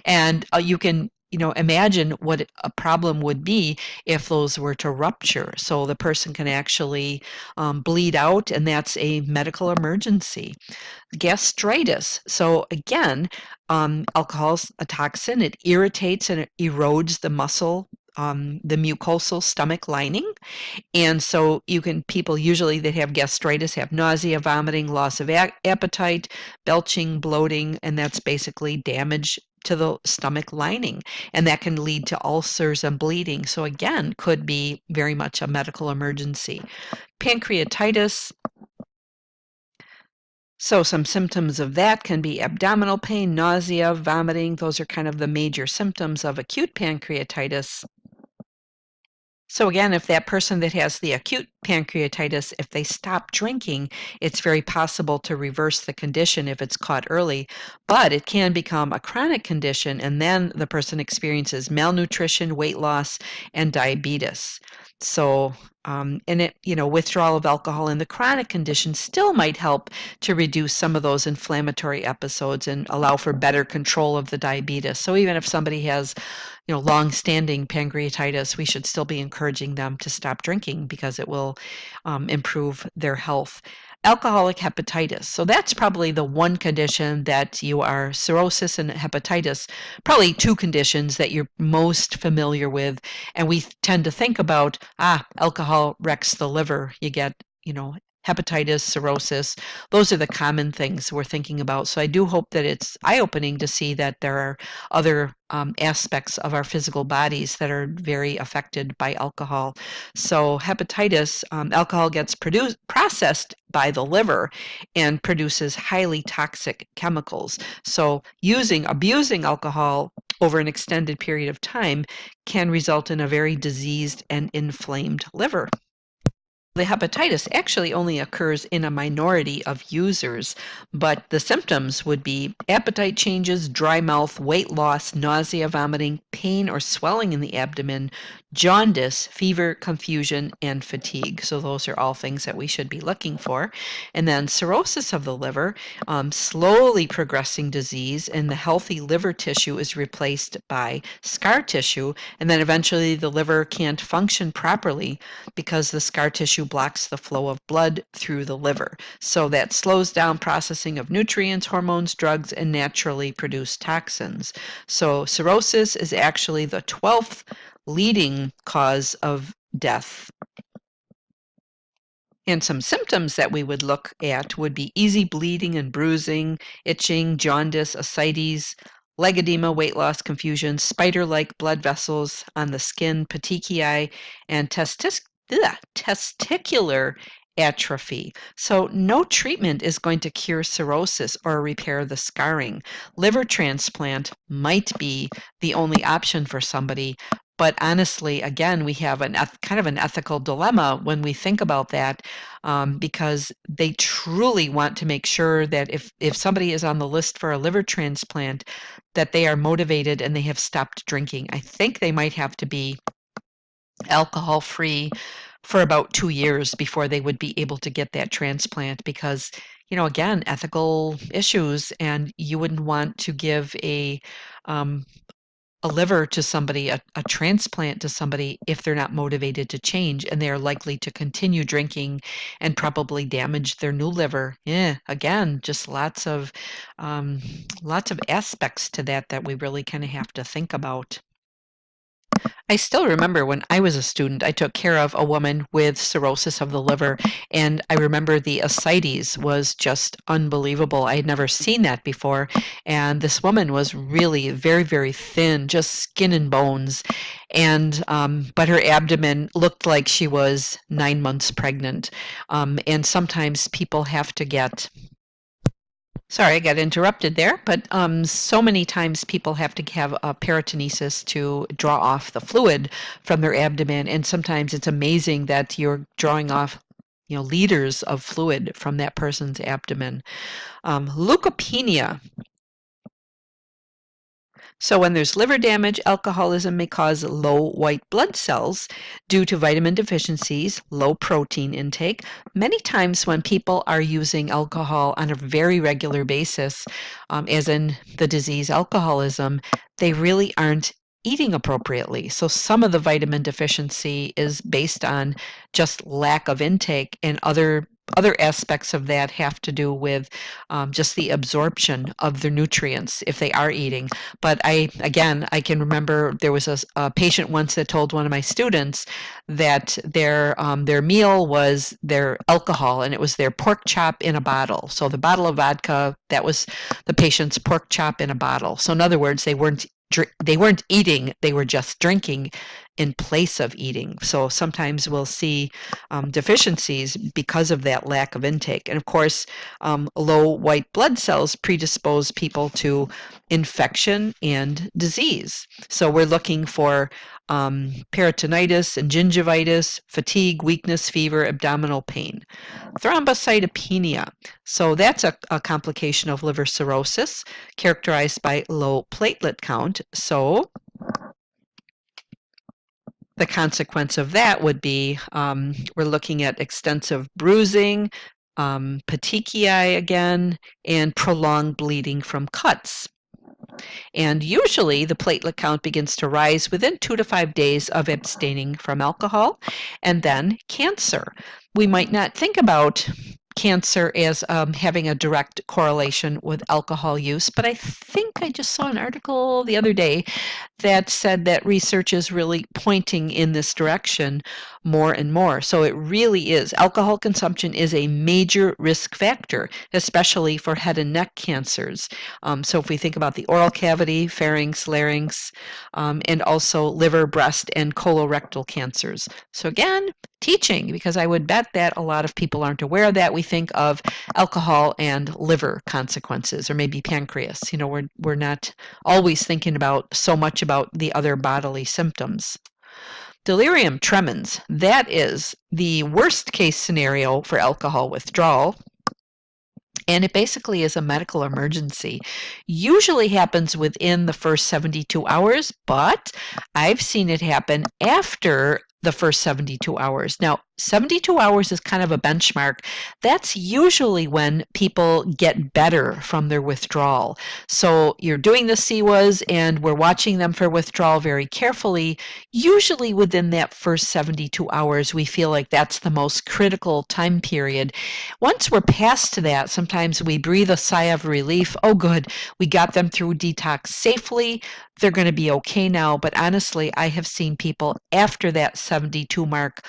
and you can imagine what a problem would be if those were to rupture. So the person can actually bleed out, and that's a medical emergency. Gastritis. So again, alcohol's a toxin. It irritates and it erodes the muscle, the mucosal stomach lining. And so people usually that have gastritis have nausea, vomiting, loss of appetite, belching, bloating, and that's basically damage to the stomach lining. And that can lead to ulcers and bleeding. So again, could be very much a medical emergency. Pancreatitis. So some symptoms of that can be abdominal pain, nausea, vomiting. Those are kind of the major symptoms of acute pancreatitis. So again, if that person that has the acute pancreatitis, if they stop drinking, it's very possible to reverse the condition if it's caught early, but it can become a chronic condition, and then the person experiences malnutrition, weight loss, and diabetes. So, withdrawal of alcohol in the chronic condition still might help to reduce some of those inflammatory episodes and allow for better control of the diabetes. So even if somebody has long-standing pancreatitis, we should still be encouraging them to stop drinking because it will improve their health. Alcoholic hepatitis. So that's probably the one condition that you are, cirrhosis and hepatitis, probably two conditions that you're most familiar with. And we tend to think about, alcohol wrecks the liver. You get, hepatitis, cirrhosis. Those are the common things we're thinking about. So I do hope that it's eye-opening to see that there are other aspects of our physical bodies that are very affected by alcohol. So hepatitis, alcohol gets processed by the liver and produces highly toxic chemicals. So abusing alcohol over an extended period of time can result in a very diseased and inflamed liver. The hepatitis actually only occurs in a minority of users, but the symptoms would be appetite changes, dry mouth, weight loss, nausea, vomiting, pain or swelling in the abdomen, jaundice, fever, confusion, and fatigue. So those are all things that we should be looking for. And then cirrhosis of the liver, slowly progressing disease, and the healthy liver tissue is replaced by scar tissue, and then eventually the liver can't function properly because the scar tissue blocks the flow of blood through the liver. So that slows down processing of nutrients, hormones, drugs, and naturally produced toxins. So cirrhosis is actually the 12th leading cause of death. And some symptoms that we would look at would be easy bleeding and bruising, itching, jaundice, ascites, leg edema, weight loss, confusion, spider-like blood vessels on the skin, petechiae, and testicular atrophy. So no treatment is going to cure cirrhosis or repair the scarring. Liver transplant might be the only option for somebody, but honestly, again, we have kind of an ethical dilemma when we think about that, because they truly want to make sure that if somebody is on the list for a liver transplant, that they are motivated and they have stopped drinking. I think they might have to be alcohol-free for about 2 years before they would be able to get that transplant because, again, ethical issues, and you wouldn't want to give um, a liver to somebody, a transplant to somebody, if they're not motivated to change and they are likely to continue drinking and probably damage their new liver. Yeah, again, just lots of aspects to that we really kind of have to think about. I still remember when I was a student, I took care of a woman with cirrhosis of the liver, and I remember the ascites was just unbelievable. I had never seen that before, and this woman was really very, very thin, just skin and bones, and but her abdomen looked like she was 9 months pregnant. And sometimes people have to get Sorry, I got interrupted there, but so many times people have to have a peritonesis to draw off the fluid from their abdomen, and sometimes it's amazing that you're drawing off, liters of fluid from that person's abdomen. Leukopenia. So when there's liver damage, alcoholism may cause low white blood cells due to vitamin deficiencies, low protein intake. Many times when people are using alcohol on a very regular basis, as in the disease alcoholism, they really aren't eating appropriately. So some of the vitamin deficiency is based on just lack of intake, and other aspects of that have to do with just the absorption of their nutrients if they are eating. But I can remember there was a patient once that told one of my students that their meal was their alcohol, and it was their pork chop in a bottle. So the bottle of vodka, that was the patient's pork chop in a bottle. So in other words, they weren't eating, they were just drinking in place of eating. So sometimes we'll see deficiencies because of that lack of intake. And of course, low white blood cells predispose people to infection and disease. So we're looking for peritonitis and gingivitis, fatigue, weakness, fever, abdominal pain. Thrombocytopenia. So that's a complication of liver cirrhosis characterized by low platelet count. So the consequence of that would be we're looking at extensive bruising, petechiae again, and prolonged bleeding from cuts. And usually the platelet count begins to rise within 2 to 5 days of abstaining from alcohol. And then cancer. We might not think about cancer as having a direct correlation with alcohol use, but I think I just saw an article the other day that said that research is really pointing in this direction more and more. So it really is. Alcohol consumption is a major risk factor, especially for head and neck cancers. So if we think about the oral cavity, pharynx, larynx, and also liver, breast, and colorectal cancers. So again, teaching, because I would bet that a lot of people aren't aware of that. We think of alcohol and liver consequences, or maybe pancreas. We're not always thinking about so much about the other bodily symptoms. Delirium tremens, that is the worst case scenario for alcohol withdrawal. And it basically is a medical emergency. Usually happens within the first 72 hours, but I've seen it happen after the first 72 hours. Now, 72 hours is kind of a benchmark. That's usually when people get better from their withdrawal. So you're doing the CWAs and we're watching them for withdrawal very carefully. Usually within that first 72 hours, we feel like that's the most critical time period. Once we're past that, sometimes we breathe a sigh of relief. Oh, good, we got them through detox safely. They're going to be okay now. But honestly, I have seen people after that 72 mark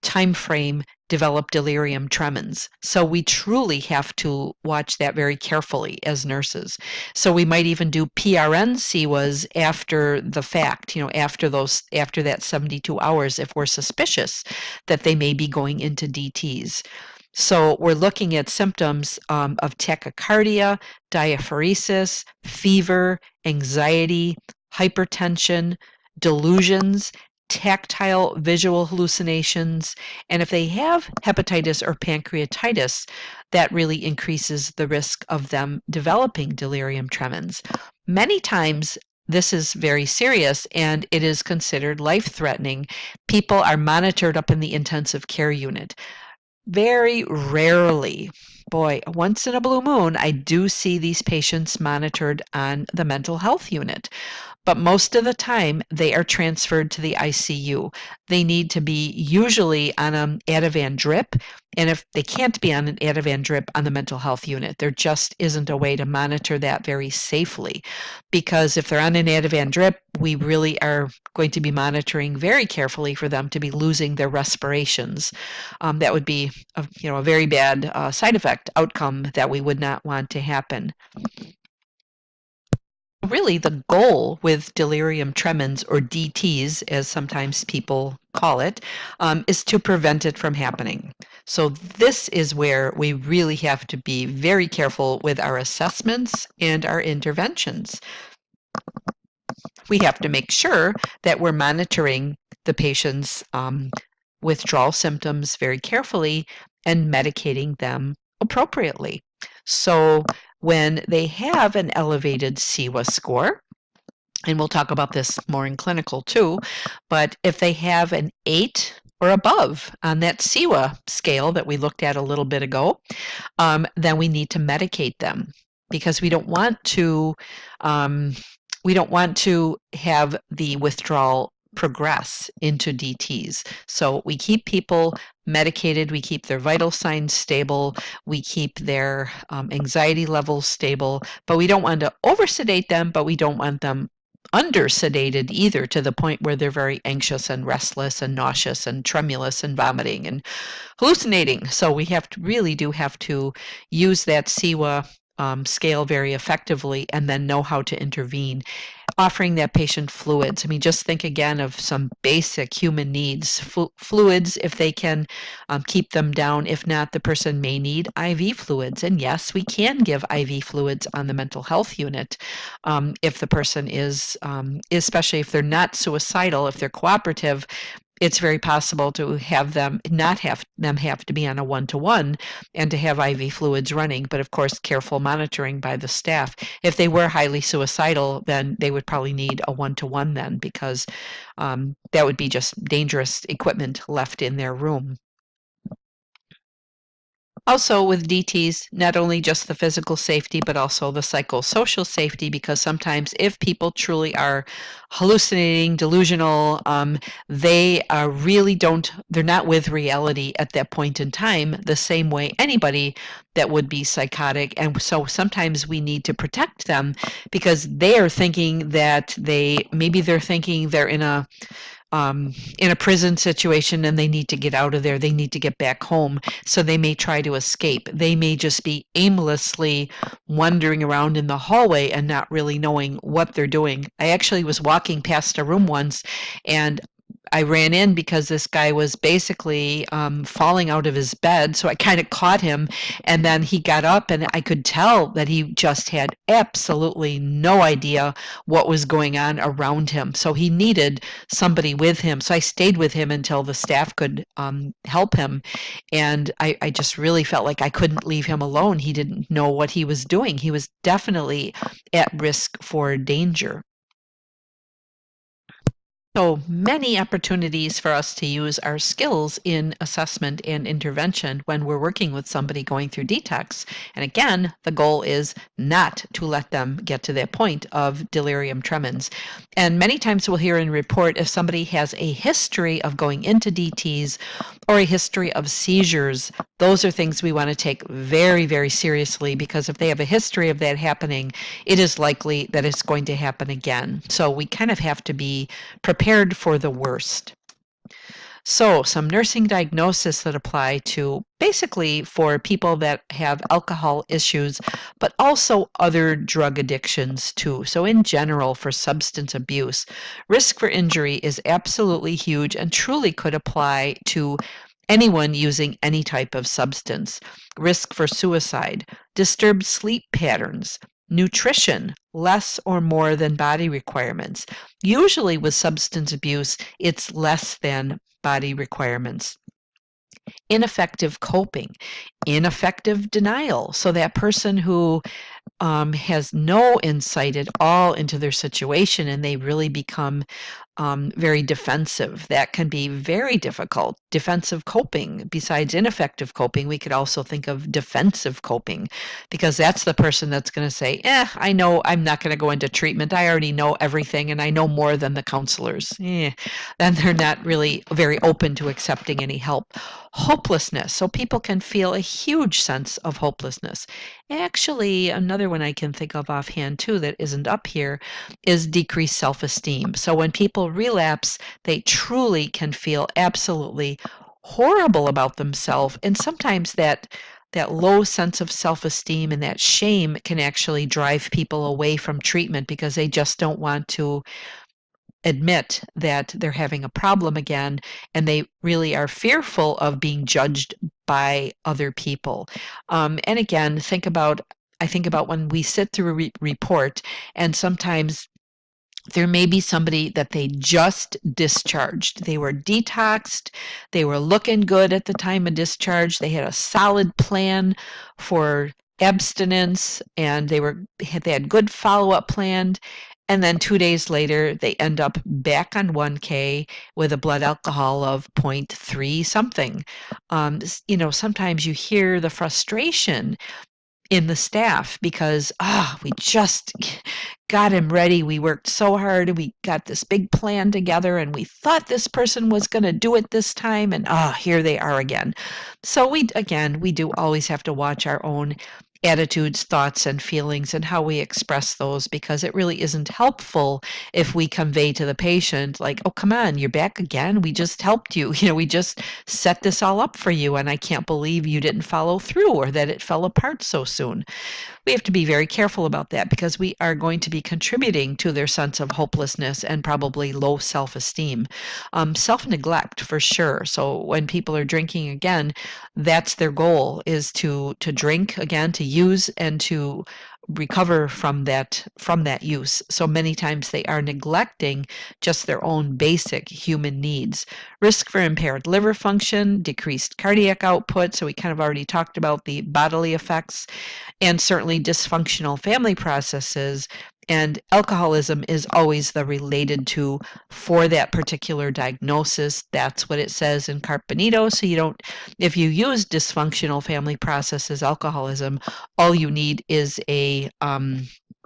time frame develop delirium tremens. So we truly have to watch that very carefully as nurses. So we might even do PRN CWAs after the fact, after that 72 hours if we're suspicious that they may be going into DTs. So we're looking at symptoms of tachycardia, diaphoresis, fever, anxiety, hypertension, delusions, tactile visual hallucinations, and if they have hepatitis or pancreatitis, that really increases the risk of them developing delirium tremens. Many times this is very serious and it is considered life-threatening. People are monitored up in the intensive care unit. Very rarely, boy, once in a blue moon, I do see these patients monitored on the mental health unit. But most of the time, they are transferred to the ICU. They need to be usually on an Ativan drip. And if they can't be on an Ativan drip on the mental health unit, there just isn't a way to monitor that very safely. Because if they're on an Ativan drip, we really are going to be monitoring very carefully for them to be losing their respirations. That would be a very bad side effect outcome that we would not want to happen. Really, the goal with delirium tremens, or DTs, as sometimes people call it, is to prevent it from happening. So this is where we really have to be very careful with our assessments and our interventions. We have to make sure that we're monitoring the patient's withdrawal symptoms very carefully and medicating them appropriately. So when they have an elevated CWA score, and we'll talk about this more in clinical too, but if they have an 8 or above on that CWA scale that we looked at a little bit ago, then we need to medicate them because we don't want to have the withdrawal progress into DTs. So we keep people medicated, we keep their vital signs stable, we keep their anxiety levels stable, but we don't want to oversedate them, but we don't want them under-sedated either to the point where they're very anxious and restless and nauseous and tremulous and vomiting and hallucinating. So we really do have to use that CWA scale very effectively and then know how to intervene. Offering that patient fluids. I mean, just think again of some basic human needs. Fluids, if they can keep them down. If not, the person may need IV fluids. And yes, we can give IV fluids on the mental health unit if the person is, especially if they're not suicidal, if they're cooperative. It's very possible to have them have to be on a one-to-one and to have IV fluids running, but of course, careful monitoring by the staff. If they were highly suicidal, then they would probably need a one-to-one then because that would be just dangerous equipment left in their room. Also with DTs, not only just the physical safety, but also the psychosocial safety, because sometimes if people truly are hallucinating, delusional, they they're not with reality at that point in time the same way anybody that would be psychotic. And so sometimes we need to protect them because they are thinking that maybe they're thinking they're in a prison situation and they need to get out of there. They need to get back home. So they may try to escape. They may just be aimlessly wandering around in the hallway and not really knowing what they're doing. I actually was walking past a room once and I ran in because this guy was basically falling out of his bed. So I kind of caught him, and then he got up, and I could tell that he just had absolutely no idea what was going on around him. So he needed somebody with him. So I stayed with him until the staff could help him. And I just really felt like I couldn't leave him alone. He didn't know what he was doing. He was definitely at risk for danger. So many opportunities for us to use our skills in assessment and intervention when we're working with somebody going through detox. And again, the goal is not to let them get to that point of delirium tremens. And many times we'll hear in report if somebody has a history of going into DTs or a history of seizures, those are things we want to take very, very seriously, because if they have a history of that happening, it is likely that it's going to happen again. So we kind of have to be prepared for the worst. So some nursing diagnoses that apply to basically for people that have alcohol issues, but also other drug addictions too. So in general, for substance abuse, risk for injury is absolutely huge and truly could apply to anyone using any type of substance. Risk for suicide, disturbed sleep patterns, nutrition, less or more than body requirements. Usually with substance abuse, it's less than body requirements. Ineffective coping, ineffective denial. So that person who has no insight at all into their situation and they really become very defensive. That can be very difficult. Defensive coping, besides ineffective coping, we could also think of defensive coping, because that's the person that's going to say, I know I'm not going to go into treatment. I already know everything and I know more than the counselors. Then they're not really very open to accepting any help. Hopelessness. So people can feel a huge sense of hopelessness. Actually, another one I can think of offhand too that isn't up here is decreased self-esteem. So when people relapse, they truly can feel absolutely horrible about themselves, and sometimes that low sense of self-esteem and that shame can actually drive people away from treatment because they just don't want to admit that they're having a problem again, and they really are fearful of being judged by other people. And again, I think about when we sit through a report, and sometimes there may be somebody that they just discharged. They were detoxed. They were looking good at the time of discharge. They had a solid plan for abstinence, and they had good follow-up planned. And then 2 days later, they end up back on 1K with a blood alcohol of 0.3 something. Sometimes you hear the frustration in the staff because we just got him ready. We worked so hard. We got this big plan together, and we thought this person was going to do it this time, and here they are again. So we do always have to watch our own attitudes, thoughts, and feelings and how we express those, because it really isn't helpful if we convey to the patient like, oh, come on, you're back again. We just helped you. We just set this all up for you, and I can't believe you didn't follow through or that it fell apart so soon. We have to be very careful about that, because we are going to be contributing to their sense of hopelessness and probably low self-esteem. Self-neglect for sure. So when people are drinking again, that's their goal, is to drink again, to use and to recover from that use. So many times they are neglecting just their own basic human needs. Risk for impaired liver function, decreased cardiac output. So we kind of already talked about the bodily effects, and certainly dysfunctional family processes. And alcoholism is always the related to for that particular diagnosis. That's what it says in Carpe Nito. So if you use dysfunctional family processes, alcoholism, all you need is a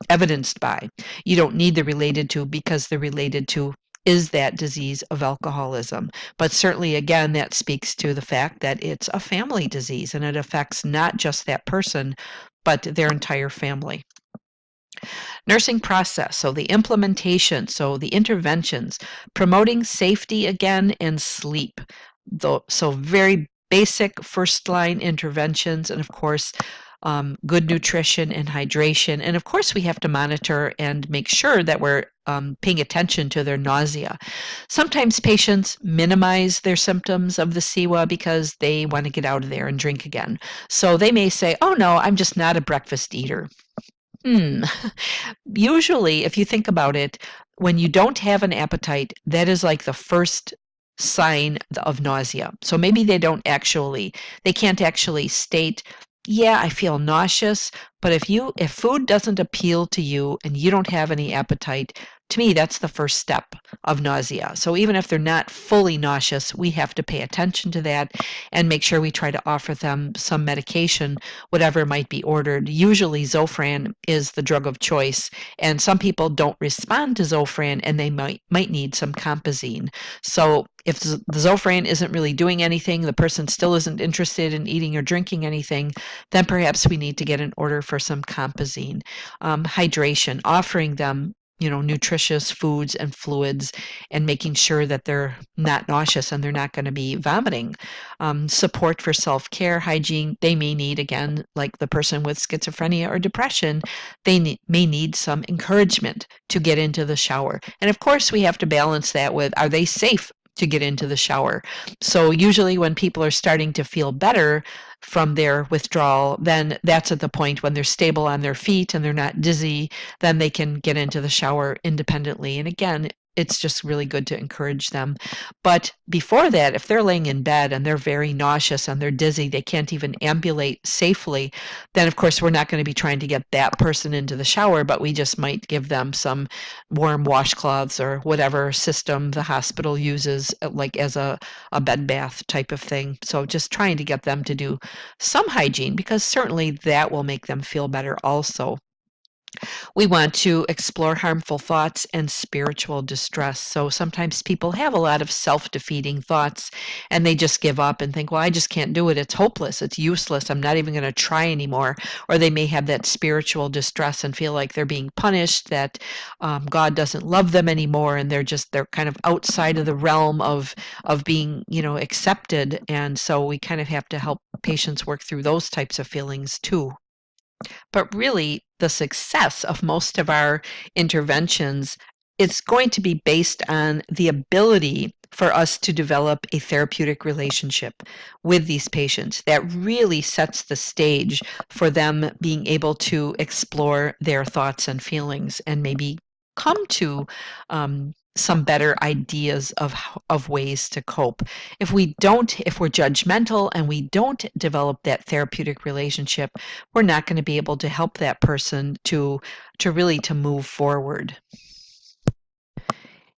evidenced by. You don't need the related to, because the related to is that disease of alcoholism. But certainly, again, that speaks to the fact that it's a family disease and it affects not just that person, but their entire family. Nursing process, so the implementation, so the interventions, promoting safety again and sleep. So very basic first line interventions, and of course, good nutrition and hydration. And of course, we have to monitor and make sure that we're paying attention to their nausea. Sometimes patients minimize their symptoms of the SIWA because they want to get out of there and drink again. So they may say, oh no, I'm just not a breakfast eater. Usually, if you think about it, when you don't have an appetite, that is like the first sign of nausea. So maybe they can't actually state, yeah, I feel nauseous, but if food doesn't appeal to you and you don't have any appetite, to me, that's the first step of nausea. So even if they're not fully nauseous, we have to pay attention to that and make sure we try to offer them some medication, whatever might be ordered. Usually Zofran is the drug of choice, and some people don't respond to Zofran and they might need some Compazine. So if the Zofran isn't really doing anything, the person still isn't interested in eating or drinking anything, then perhaps we need to get an order for some Compazine. Hydration, offering them nutritious foods and fluids and making sure that they're not nauseous and they're not going to be vomiting. Support for self-care, hygiene, they may need, again, like the person with schizophrenia or depression, may need some encouragement to get into the shower. And of course, we have to balance that with, are they safe to get into the shower? So usually when people are starting to feel better from their withdrawal, then that's at the point when they're stable on their feet and they're not dizzy, then they can get into the shower independently. And again, it's just really good to encourage them. But before that, if they're laying in bed and they're very nauseous and they're dizzy, they can't even ambulate safely, then of course we're not going to be trying to get that person into the shower, but we just might give them some warm washcloths or whatever system the hospital uses, like as a bed bath type of thing. So just trying to get them to do some hygiene, because certainly that will make them feel better also. We want to explore harmful thoughts and spiritual distress. So sometimes people have a lot of self-defeating thoughts and they just give up and think, well, I just can't do it. It's hopeless. It's useless. I'm not even going to try anymore. Or they may have that spiritual distress and feel like they're being punished, that God doesn't love them anymore, and they're kind of outside of the realm of being, accepted. And so we kind of have to help patients work through those types of feelings too. But really, the success of most of our interventions, it's going to be based on the ability for us to develop a therapeutic relationship with these patients that really sets the stage for them being able to explore their thoughts and feelings and maybe come to some better ideas of ways to cope. If we're judgmental and we don't develop that therapeutic relationship, we're not going to be able to help that person to really to move forward.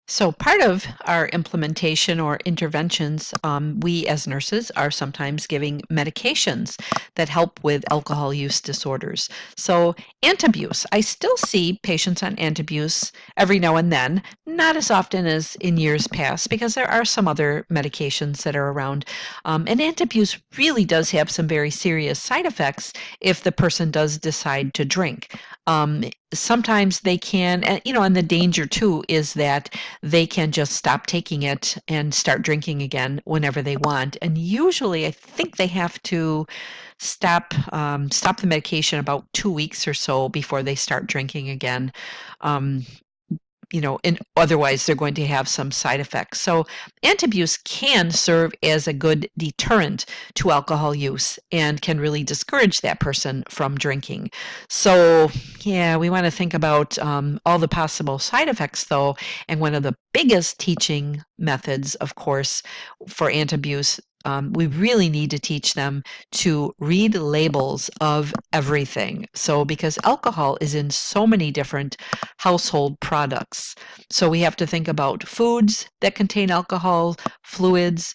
So part of our implementation or interventions, we as nurses are sometimes giving medications that help with alcohol use disorders. So Antabuse, I still see patients on Antabuse every now and then, not as often as in years past, because there are some other medications that are around. And Antabuse really does have some very serious side effects if the person does decide to drink. Sometimes they can, and the danger too is that they can just stop taking it and start drinking again whenever they want. And usually, I think they have to stop the medication about 2 weeks or so before they start drinking again. And otherwise they're going to have some side effects. So Antabuse can serve as a good deterrent to alcohol use and can really discourage that person from drinking. So yeah, we want to think about all the possible side effects though. And one of the biggest teaching methods, of course, for Antabuse, we really need to teach them to read labels of everything. So because alcohol is in so many different household products. So we have to think about foods that contain alcohol, fluids,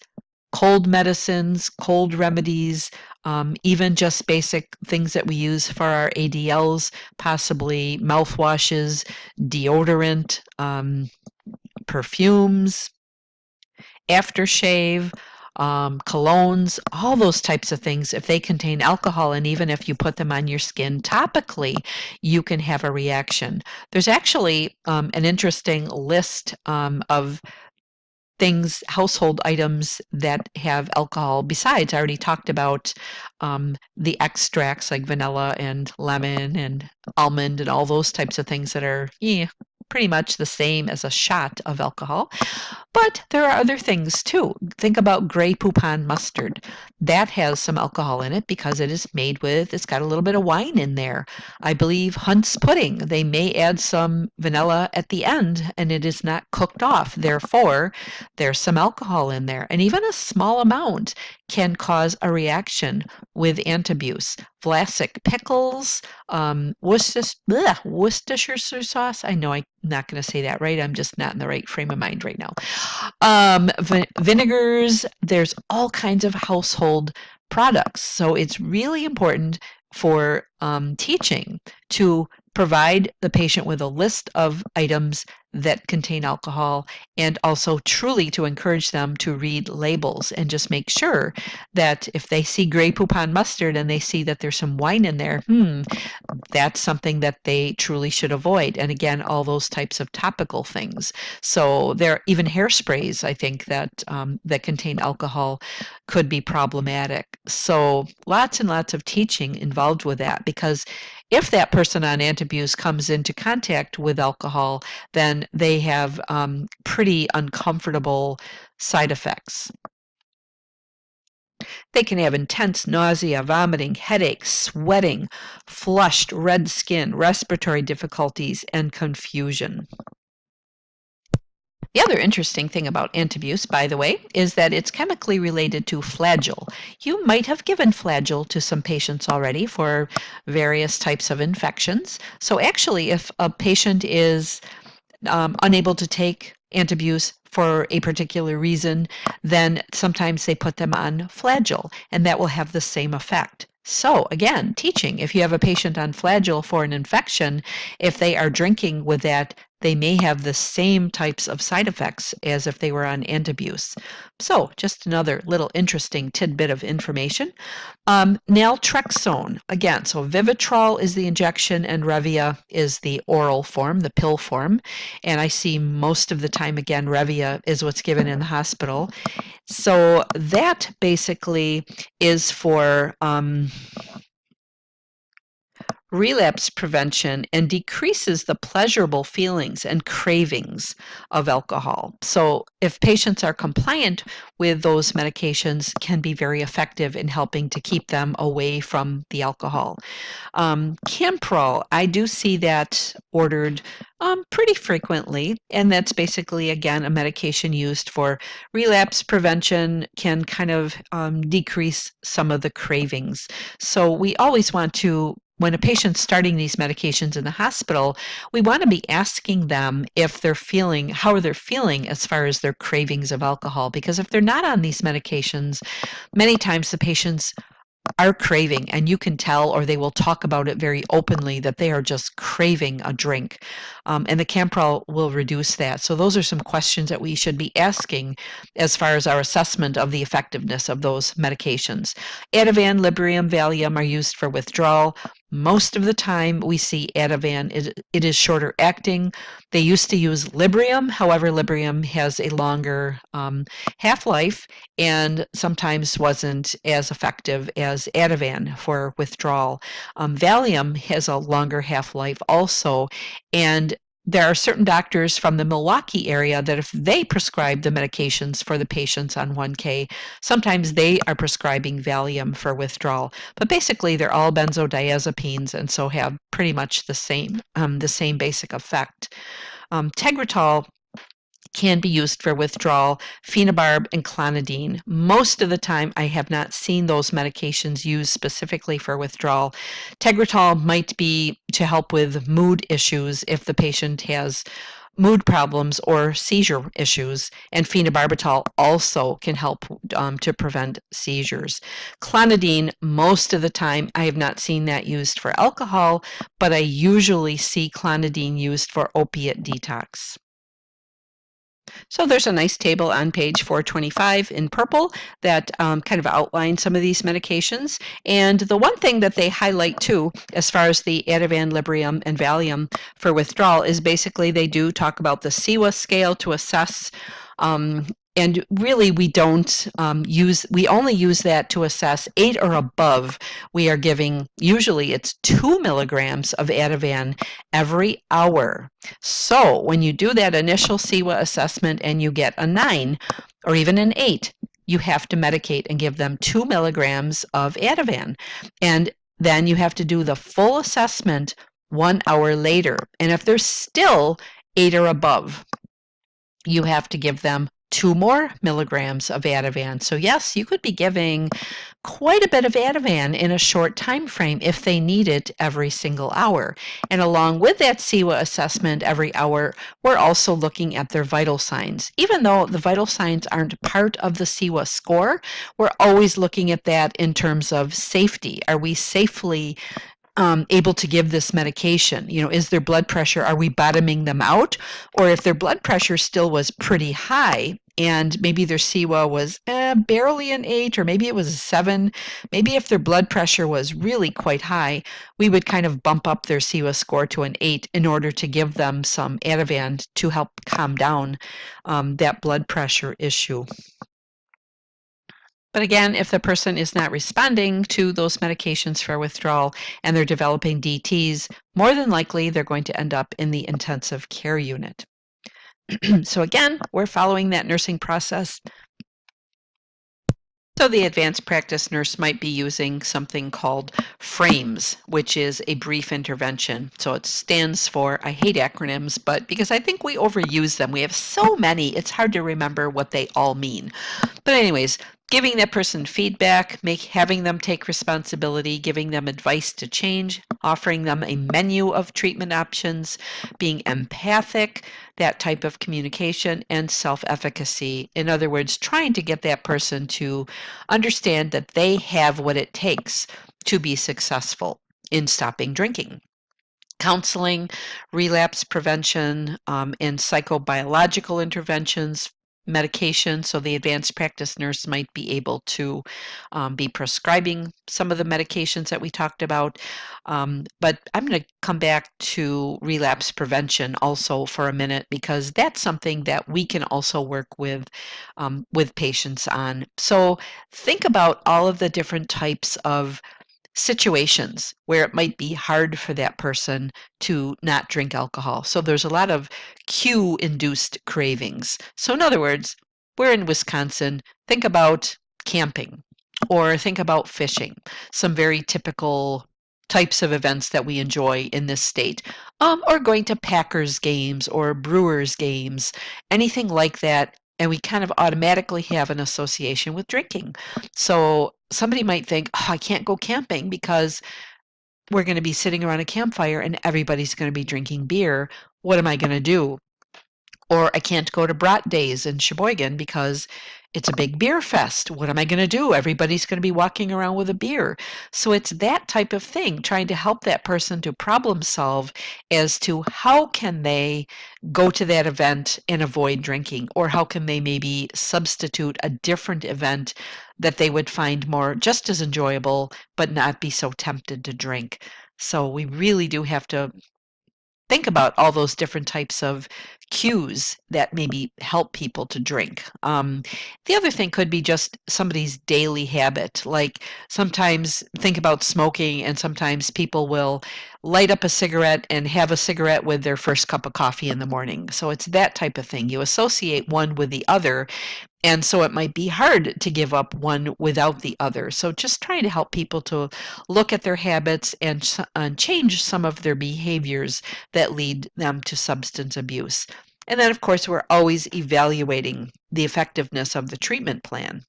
cold medicines, cold remedies, even just basic things that we use for our ADLs, possibly mouthwashes, deodorant, perfumes, aftershave, colognes, all those types of things. If they contain alcohol, and even if you put them on your skin topically, you can have a reaction. There's actually an interesting list of things, household items that have alcohol besides. I already talked about the extracts like vanilla and lemon and almond and all those types of things that are pretty much the same as a shot of alcohol. But there are other things too. Think about Grey Poupon mustard. That has some alcohol in it because it is made with, it's got a little bit of wine in there. I believe Hunt's pudding, they may add some vanilla at the end and it is not cooked off. Therefore, there's some alcohol in there. And even a small amount can cause a reaction with antabuse. Vlasic pickles, Worcestershire sauce. I know I'm not going to say that right. I'm just not in the right frame of mind right now. Vinegars, there's all kinds of household products. So it's really important for teaching to provide the patient with a list of items that contain alcohol and also truly to encourage them to read labels and just make sure that if they see Grey Poupon mustard and they see that there's some wine in there, that's something that they truly should avoid. And again, all those types of topical things. So there are even hairsprays, I think, that that contain alcohol could be problematic. So lots and lots of teaching involved with that, because if that person on antabuse comes into contact with alcohol, then they have pretty uncomfortable side effects. They can have intense nausea, vomiting, headaches, sweating, flushed red skin, respiratory difficulties, and confusion. The other interesting thing about antabuse, by the way, is that it's chemically related to Flagyl. You might have given Flagyl to some patients already for various types of infections. So actually, if a patient is unable to take antabuse for a particular reason, then sometimes they put them on Flagyl, and that will have the same effect. So again, teaching, if you have a patient on Flagyl for an infection, if they are drinking with that, they may have the same types of side effects as if they were on antabuse. So just another little interesting tidbit of information. Naltrexone, again, so Vivitrol is the injection and Revia is the oral form, the pill form. And I see most of the time, again, Revia is what's given in the hospital. So that basically is for relapse prevention and decreases the pleasurable feelings and cravings of alcohol. So if patients are compliant with those medications, can be very effective in helping to keep them away from the alcohol. Camprol, I do see that ordered pretty frequently, and that's basically, again, a medication used for relapse prevention, can kind of decrease some of the cravings. So we always want to, when a patient's starting these medications in the hospital, we want to be asking them if they're feeling, how are they feeling as far as their cravings of alcohol, because if they're not on these medications, many times the patients are craving, and you can tell, or they will talk about it very openly, that they are just craving a drink. And the Camprol will reduce that. So those are some questions that we should be asking as far as our assessment of the effectiveness of those medications. Ativan, Librium, Valium are used for withdrawal. Most of the time we see Ativan, it is shorter acting. They used to use Librium. However, Librium has a longer half-life and sometimes wasn't as effective as Ativan for withdrawal. Valium has a longer half-life also, and there are certain doctors from the Milwaukee area that if they prescribe the medications for the patients on 1K, sometimes they are prescribing Valium for withdrawal. But basically, they're all benzodiazepines and so have pretty much the same basic effect. Tegretol can be used for withdrawal, phenobarb and clonidine. Most of the time, I have not seen those medications used specifically for withdrawal. Tegretol might be to help with mood issues if the patient has mood problems or seizure issues, and phenobarbital also can help to prevent seizures. Clonidine, most of the time, I have not seen that used for alcohol, but I usually see clonidine used for opiate detox. So there's a nice table on page 425 in purple that kind of outlines some of these medications. And the one thing that they highlight too, as far as the Ativan, Librium, and Valium for withdrawal, is basically they do talk about the CEWA scale to assess And really, we don't we only use that to assess 8 or above. We are giving, usually it's 2 milligrams of Ativan every hour. So when you do that initial CEWA assessment and you get a 9 or even an 8, you have to medicate and give them 2 milligrams of Ativan. And then you have to do the full assessment 1 hour later. And if they're still 8 or above, you have to give them 2 more milligrams of Ativan. So yes, you could be giving quite a bit of Ativan in a short time frame if they need it every single hour. And along with that CEWA assessment every hour, we're also looking at their vital signs. Even though the vital signs aren't part of the CEWA score, we're always looking at that in terms of safety. Are we safely able to give this medication? Is their blood pressure, are we bottoming them out? Or if their blood pressure still was pretty high and maybe their CEWA was barely an 8 or maybe it was a 7, maybe if their blood pressure was really quite high, we would kind of bump up their CEWA score to an 8 in order to give them some Ativan to help calm down that blood pressure issue. But again, if the person is not responding to those medications for withdrawal and they're developing DTs, more than likely they're going to end up in the intensive care unit. So again, we're following that nursing process. So the advanced practice nurse might be using something called FRAMES, which is a brief intervention. So it stands for, I hate acronyms, but because I think we overuse them, we have so many, it's hard to remember what they all mean. But anyways, giving that person feedback, having them take responsibility, giving them advice to change, offering them a menu of treatment options, being empathic, that type of communication, and self-efficacy. In other words, trying to get that person to understand that they have what it takes to be successful in stopping drinking. Counseling, relapse prevention, and psychobiological interventions, medication. So the advanced practice nurse might be able to be prescribing some of the medications that we talked about. But I'm going to come back to relapse prevention also for a minute because that's something that we can also work with patients on. So think about all of the different types of situations where it might be hard for that person to not drink alcohol. So there's a lot of cue-induced cravings. So in other words, we're in Wisconsin, think about camping or think about fishing, some very typical types of events that we enjoy in this state, or going to Packers games or Brewers games, anything like that. And we kind of automatically have an association with drinking. So somebody might think, oh, I can't go camping because we're going to be sitting around a campfire and everybody's going to be drinking beer. What am I going to do? Or I can't go to Brat Days in Sheboygan because it's a big beer fest. What am I going to do? Everybody's going to be walking around with a beer. So it's that type of thing, trying to help that person to problem solve as to how can they go to that event and avoid drinking, or how can they maybe substitute a different event that they would find more just as enjoyable, but not be so tempted to drink. So we really do have to think about all those different types of cues that maybe help people to drink. The other thing could be just somebody's daily habit. Like sometimes think about smoking, and sometimes people will light up a cigarette and have a cigarette with their first cup of coffee in the morning. So it's that type of thing. You associate one with the other, and so it might be hard to give up one without the other. So just trying to help people to look at their habits and change some of their behaviors that lead them to substance abuse. And then, of course, we're always evaluating the effectiveness of the treatment plan.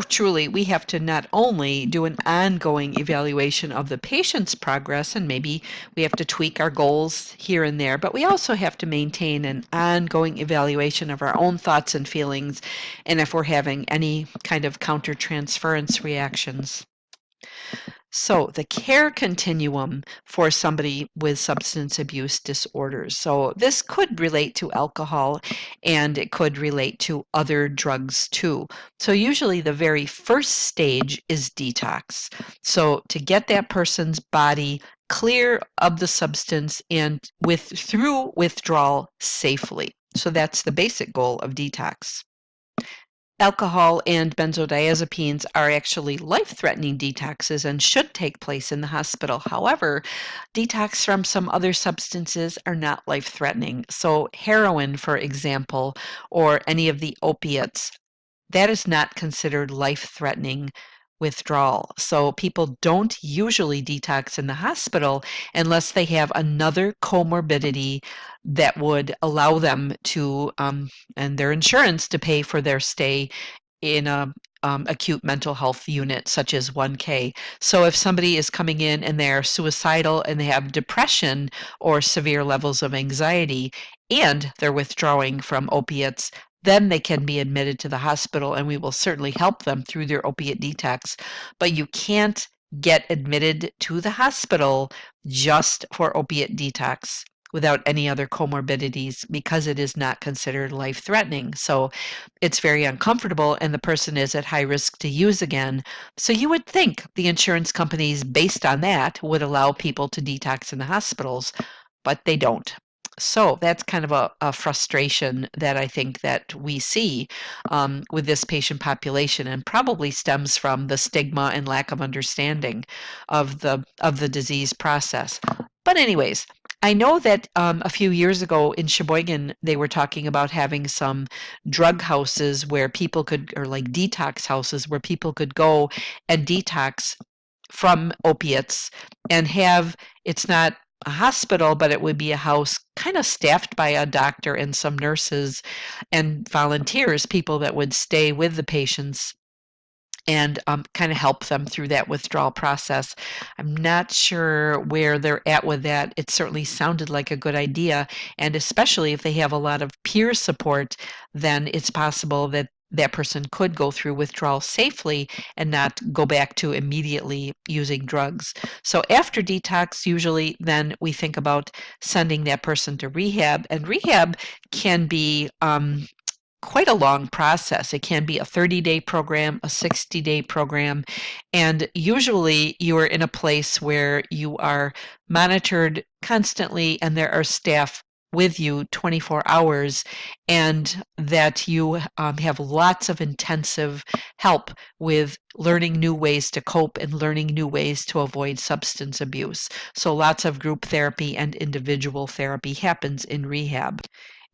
Truly, we have to not only do an ongoing evaluation of the patient's progress, and maybe we have to tweak our goals here and there, but we also have to maintain an ongoing evaluation of our own thoughts and feelings, and if we're having any kind of countertransference reactions. So the care continuum for somebody with substance abuse disorders. So this could relate to alcohol and it could relate to other drugs too. So usually the very first stage is detox. So to get that person's body clear of the substance and through withdrawal safely. So that's the basic goal of detox. Alcohol and benzodiazepines are actually life-threatening detoxes and should take place in the hospital. However, detox from some other substances are not life-threatening. So heroin, for example, or any of the opiates, that is not considered life-threatening withdrawal. So people don't usually detox in the hospital unless they have another comorbidity that would allow them to, and their insurance to pay for their stay in a acute mental health unit such as 1K. So if somebody is coming in and they're suicidal and they have depression or severe levels of anxiety and they're withdrawing from opiates, then they can be admitted to the hospital and we will certainly help them through their opiate detox. But you can't get admitted to the hospital just for opiate detox without any other comorbidities because it is not considered life threatening. So it's very uncomfortable and the person is at high risk to use again. So you would think the insurance companies, based on that, would allow people to detox in the hospitals, but they don't. So that's kind of a frustration that I think that we see with this patient population, and probably stems from the stigma and lack of understanding of the disease process. But anyways, I know that a few years ago in Sheboygan, they were talking about having some drug houses where people could, or like detox houses where people could go and detox from opiates and have, it's not a hospital, but it would be a house kind of staffed by a doctor and some nurses and volunteers, people that would stay with the patients and kind of help them through that withdrawal process. I'm not sure where they're at with that. It certainly sounded like a good idea. And especially if they have a lot of peer support, then it's possible that that person could go through withdrawal safely and not go back to immediately using drugs. So after detox, usually then we think about sending that person to rehab, and rehab can be quite a long process. It can be a 30-day program, a 60-day program, and usually you are in a place where you are monitored constantly and there are staff with you 24 hours, and that you have lots of intensive help with learning new ways to cope and learning new ways to avoid substance abuse. So lots of group therapy and individual therapy happens in rehab.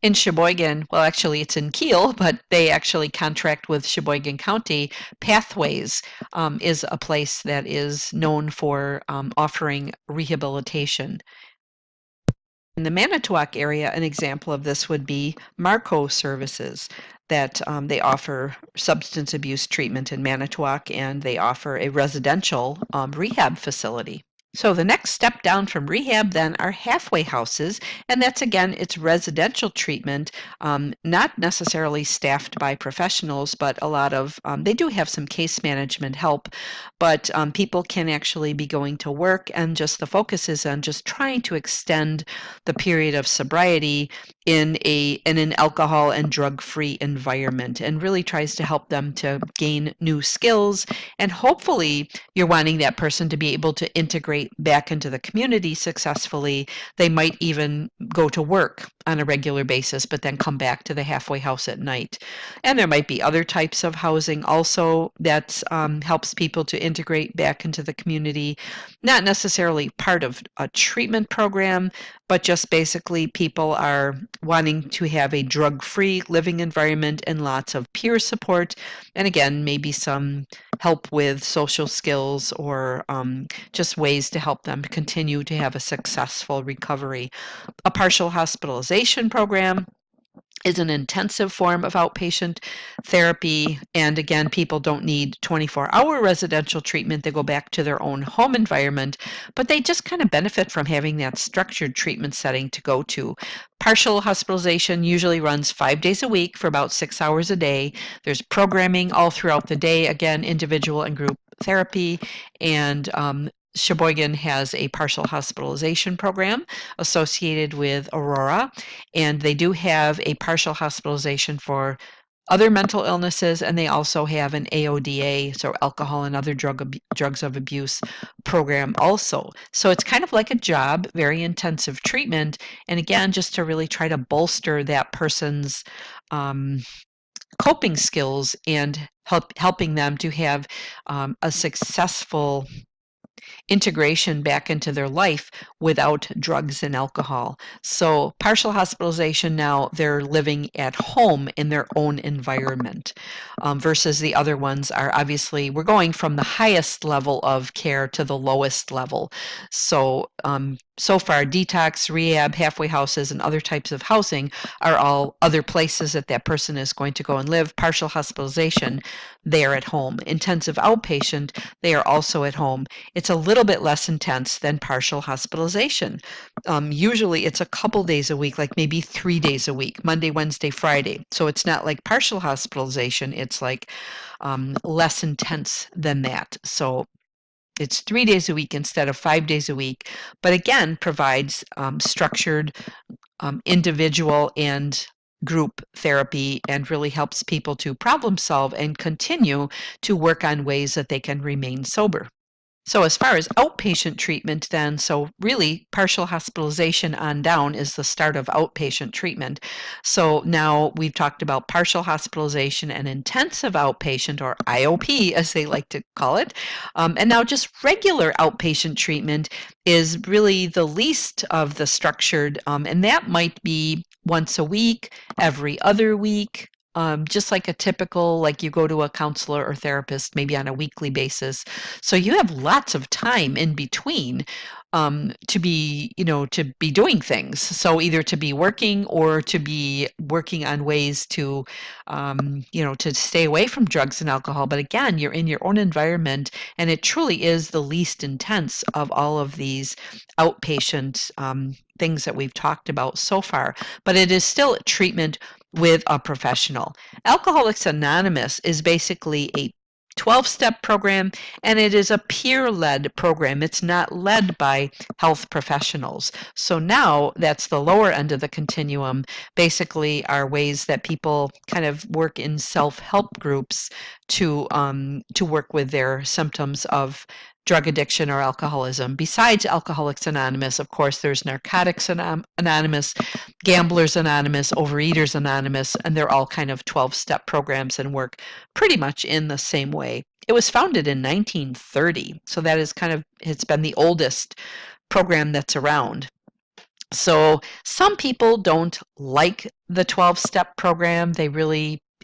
In Sheboygan, well, actually, it's in Kiel, but they actually contract with Sheboygan County. Pathways is a place that is known for offering rehabilitation. In the Manitowoc area, an example of this would be Marco Services, that they offer substance abuse treatment in Manitowoc, and they offer a residential rehab facility. So the next step down from rehab then are halfway houses, and that's again, it's residential treatment, not necessarily staffed by professionals, but a lot of, they do have some case management help, but people can actually be going to work, and just the focus is on just trying to extend the period of sobriety in an alcohol and drug-free environment, and really tries to help them to gain new skills, and hopefully you're wanting that person to be able to integrate back into the community successfully. They might even go to work on a regular basis, but then come back to the halfway house at night. And there might be other types of housing also that helps people to integrate back into the community, not necessarily part of a treatment program, but just basically people are wanting to have a drug-free living environment and lots of peer support. And again, maybe some help with social skills or just ways to help them continue to have a successful recovery. A partial hospitalization program is an intensive form of outpatient therapy. And again, people don't need 24-hour residential treatment. They go back to their own home environment, but they just kind of benefit from having that structured treatment setting to go to. Partial hospitalization usually runs 5 days a week for about 6 hours a day. There's programming all throughout the day, again, individual and group therapy, and Sheboygan has a partial hospitalization program associated with Aurora, and they do have a partial hospitalization for other mental illnesses, and they also have an AODA, so alcohol and other drugs of abuse program also. So it's kind of like a job, very intensive treatment, and again, just to really try to bolster that person's coping skills and helping them to have a successful integration back into their life without drugs and alcohol. So partial hospitalization now, they're living at home in their own environment, versus the other ones are obviously, we're going from the highest level of care to the lowest level. So so far, detox, rehab, halfway houses, and other types of housing are all other places that that person is going to go and live. Partial hospitalization, they are at home. Intensive outpatient, they are also at home. It's a little bit less intense than partial hospitalization. Usually it's a couple days a week, like maybe 3 days a week, Monday, Wednesday, Friday. So it's not like partial hospitalization, it's like less intense than that. So it's 3 days a week instead of 5 days a week, but again, provides structured individual and group therapy and really helps people to problem solve and continue to work on ways that they can remain sober. So as far as outpatient treatment then, so really partial hospitalization on down is the start of outpatient treatment. So now we've talked about partial hospitalization and intensive outpatient, or IOP as they like to call it. And now just regular outpatient treatment is really the least of the structured, and that might be once a week, every other week, just like a typical, like you go to a counselor or therapist maybe on a weekly basis. So you have lots of time in between to be, to be doing things. So either to be working or to be working on ways to, to stay away from drugs and alcohol. But again, you're in your own environment, and it truly is the least intense of all of these outpatient things that we've talked about so far. But it is still treatment with a professional. Alcoholics Anonymous is basically a 12-step program, and it is a peer-led program. It's not led by health professionals. So now that's the lower end of the continuum, basically are ways that people kind of work in self-help groups to work with their symptoms of drug addiction or alcoholism. Besides Alcoholics Anonymous, of course, there's Narcotics Anonymous, Gamblers Anonymous, Overeaters Anonymous, and they're all kind of 12-step programs and work pretty much in the same way. It was founded in 1930, so that is it's been the oldest program that's around. So some people don't like the 12-step program.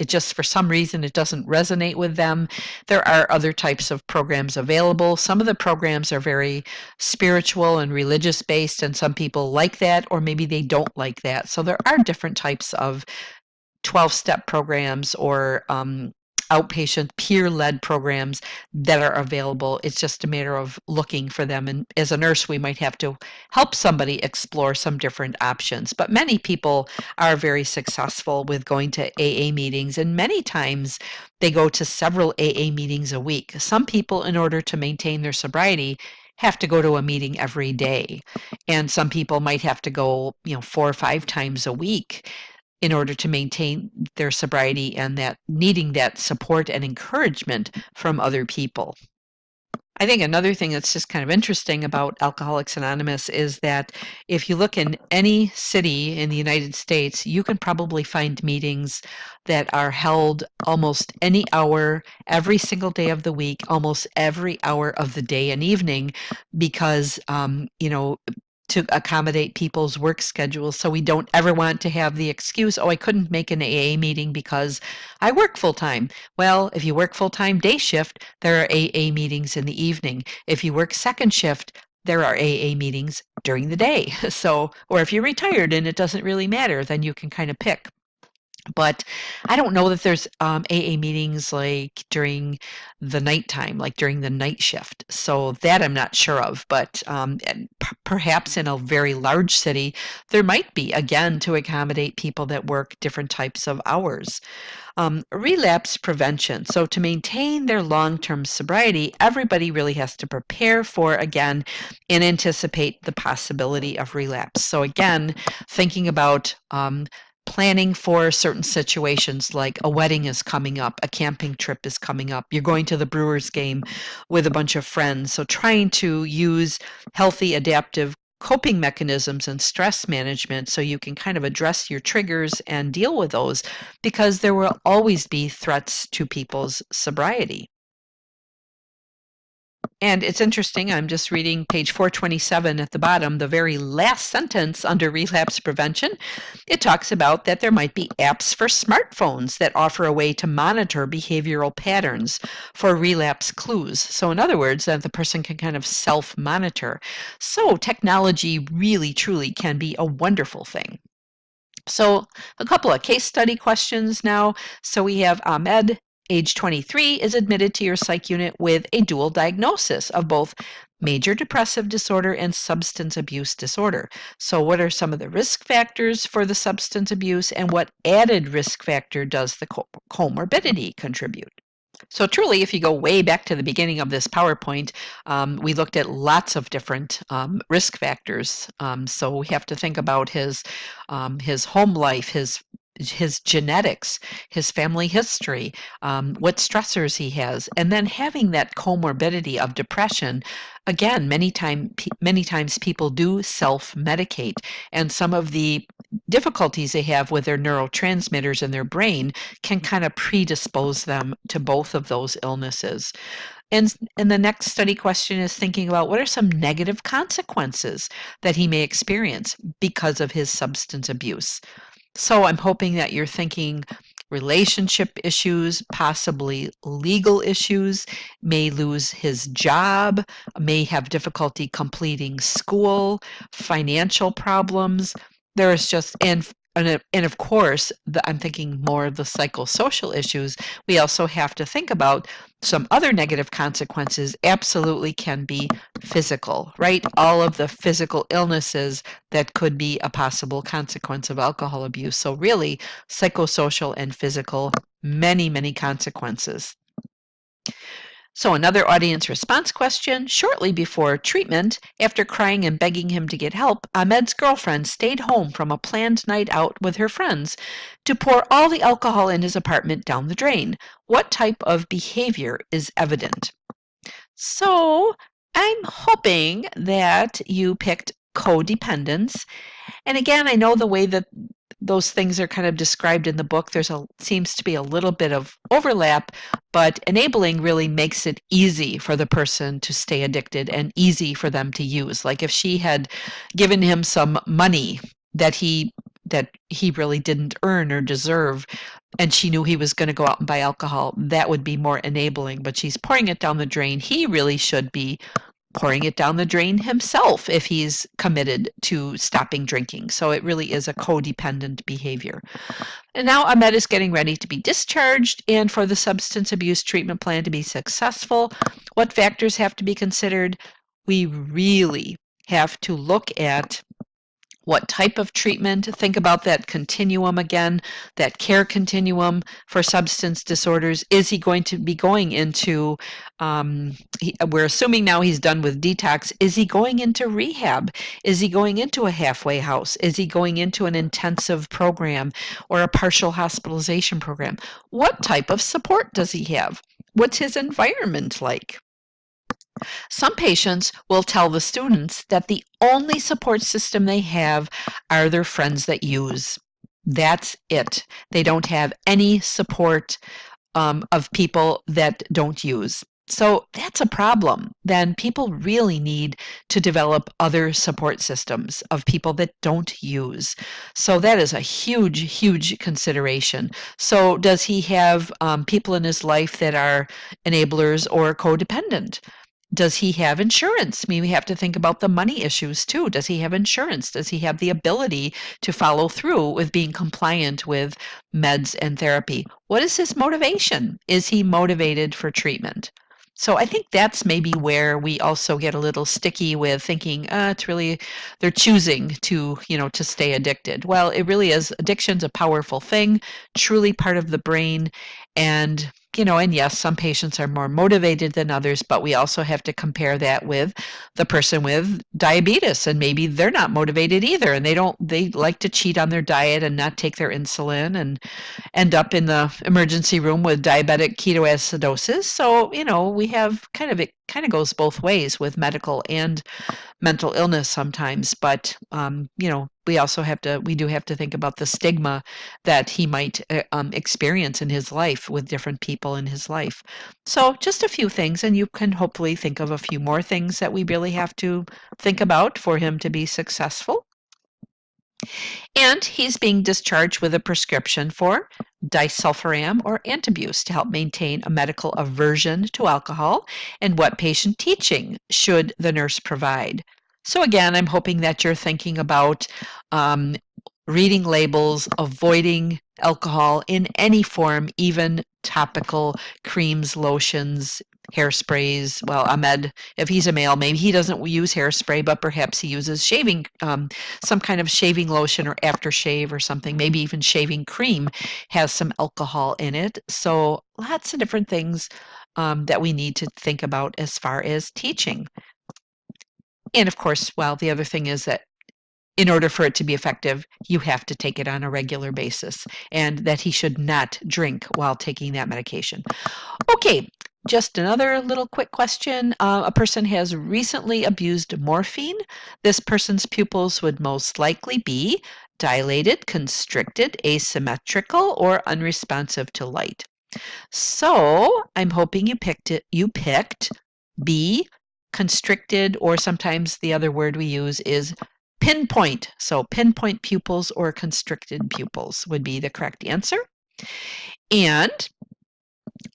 It just, for some reason, it doesn't resonate with them. There are other types of programs available. Some of the programs are very spiritual and religious based, and some people like that, or maybe they don't like that. So there are different types of 12-step programs or outpatient peer-led programs that are available. It's just a matter of looking for them. And as a nurse, we might have to help somebody explore some different options. But many people are very successful with going to AA meetings, and many times they go to several AA meetings a week. Some people, in order to maintain their sobriety, have to go to a meeting every day. And some people might have to go, 4 or 5 times a week in order to maintain their sobriety and that needing that support and encouragement from other people. I think another thing that's just kind of interesting about Alcoholics Anonymous is that if you look in any city in the United States, you can probably find meetings that are held almost any hour, every single day of the week, almost every hour of the day and evening, because, to accommodate people's work schedules. So we don't ever want to have the excuse, oh, I couldn't make an AA meeting because I work full time. Well, if you work full time day shift, there are AA meetings in the evening. If you work second shift, there are AA meetings during the day. So, or if you're retired and it doesn't really matter, then you can kind of pick. But I don't know that there's AA meetings like during the nighttime, like during the night shift. So that I'm not sure of. But perhaps in a very large city, there might be, again, to accommodate people that work different types of hours. Relapse prevention. So to maintain their long-term sobriety, everybody really has to prepare for, again, and anticipate the possibility of relapse. So again, thinking about planning for certain situations, like a wedding is coming up, a camping trip is coming up, you're going to the Brewers game with a bunch of friends. So trying to use healthy adaptive coping mechanisms and stress management so you can kind of address your triggers and deal with those, because there will always be threats to people's sobriety. And it's interesting, I'm just reading page 427 at the bottom, the very last sentence under relapse prevention. It talks about that there might be apps for smartphones that offer a way to monitor behavioral patterns for relapse clues. So, in other words, that the person can kind of self monitor. So, technology really, truly can be a wonderful thing. So, a couple of case study questions now. So, we have Ahmed, age 23, is admitted to your psych unit with a dual diagnosis of both major depressive disorder and substance abuse disorder. So, what are some of the risk factors for the substance abuse, and what added risk factor does the comorbidity contribute? So truly, if you go way back to the beginning of this PowerPoint, we looked at lots of different risk factors. So we have to think about his home life, his genetics, his family history, what stressors he has, and then having that comorbidity of depression. Again, many times people do self-medicate, and some of the difficulties they have with their neurotransmitters in their brain can kind of predispose them to both of those illnesses. And the next study question is thinking about what are some negative consequences that he may experience because of his substance abuse. So I'm hoping that you're thinking relationship issues, possibly legal issues, may lose his job, may have difficulty completing school, financial problems. There's just, and of course, I'm thinking more of the psychosocial issues. We also have to think about some other negative consequences absolutely can be physical, right? All of the physical illnesses that could be a possible consequence of alcohol abuse. So really, psychosocial and physical, many, many consequences. So another audience response question. Shortly before treatment, after crying and begging him to get help, Ahmed's girlfriend stayed home from a planned night out with her friends to pour all the alcohol in his apartment down the drain. What type of behavior is evident? So I'm hoping that you picked codependence. And again, I know the way that those things are kind of described in the book, seems to be a little bit of overlap, but enabling really makes it easy for the person to stay addicted and easy for them to use. Like if she had given him some money that he really didn't earn or deserve, and she knew he was going to go out and buy alcohol, that would be more enabling. But she's pouring it down the drain. He really should be pouring it down the drain himself if he's committed to stopping drinking. So it really is a codependent behavior. And now Ahmed is getting ready to be discharged, and for the substance abuse treatment plan to be successful, what factors have to be considered? We really have to look at what type of treatment. Think about that continuum again, that care continuum for substance disorders. Is he going to be going into, we're assuming now he's done with detox, is he going into rehab? Is he going into a halfway house? Is he going into an intensive program or a partial hospitalization program? What type of support does he have? What's his environment like? Some patients will tell the students that the only support system they have are their friends that use. That's it. They don't have any support of people that don't use. So that's a problem. Then people really need to develop other support systems of people that don't use. So that is a huge, huge consideration. So does he have people in his life that are enablers or codependent? Does he have insurance? I mean, we have to think about the money issues too. Does he have insurance? Does he have the ability to follow through with being compliant with meds and therapy? What is his motivation? Is he motivated for treatment? So I think that's maybe where we also get a little sticky with thinking, it's really, they're choosing to stay addicted. Well, it really is. Addiction's a powerful thing, truly part of the brain. And yes, some patients are more motivated than others, but we also have to compare that with the person with diabetes, and maybe they're not motivated either, and they like to cheat on their diet and not take their insulin and end up in the emergency room with diabetic ketoacidosis. So, we have kind of kind of goes both ways with medical and mental illness sometimes. But we do have to think about the stigma that he might experience in his life with different people in his life. So just a few things, and you can hopefully think of a few more things that we really have to think about for him to be successful. And he's being discharged with a prescription for disulfiram or Antabuse to help maintain a medical aversion to alcohol. And what patient teaching should the nurse provide? So again, I'm hoping that you're thinking about reading labels, avoiding alcohol in any form, even topical creams, lotions, hairsprays. Well, Ahmed, if he's a male, maybe he doesn't use hairspray, but perhaps he uses shaving, some kind of shaving lotion or aftershave or something. Maybe even shaving cream has some alcohol in it. So lots of different things that we need to think about as far as teaching. And of course, well, the other thing is that in order for it to be effective, you have to take it on a regular basis, and that he should not drink while taking that medication. Okay, just another little quick question. A person has recently abused morphine. This person's pupils would most likely be dilated, constricted, asymmetrical, or unresponsive to light. So I'm hoping you picked B, constricted, or sometimes the other word we use is pinpoint. So pinpoint pupils or constricted pupils would be the correct answer. And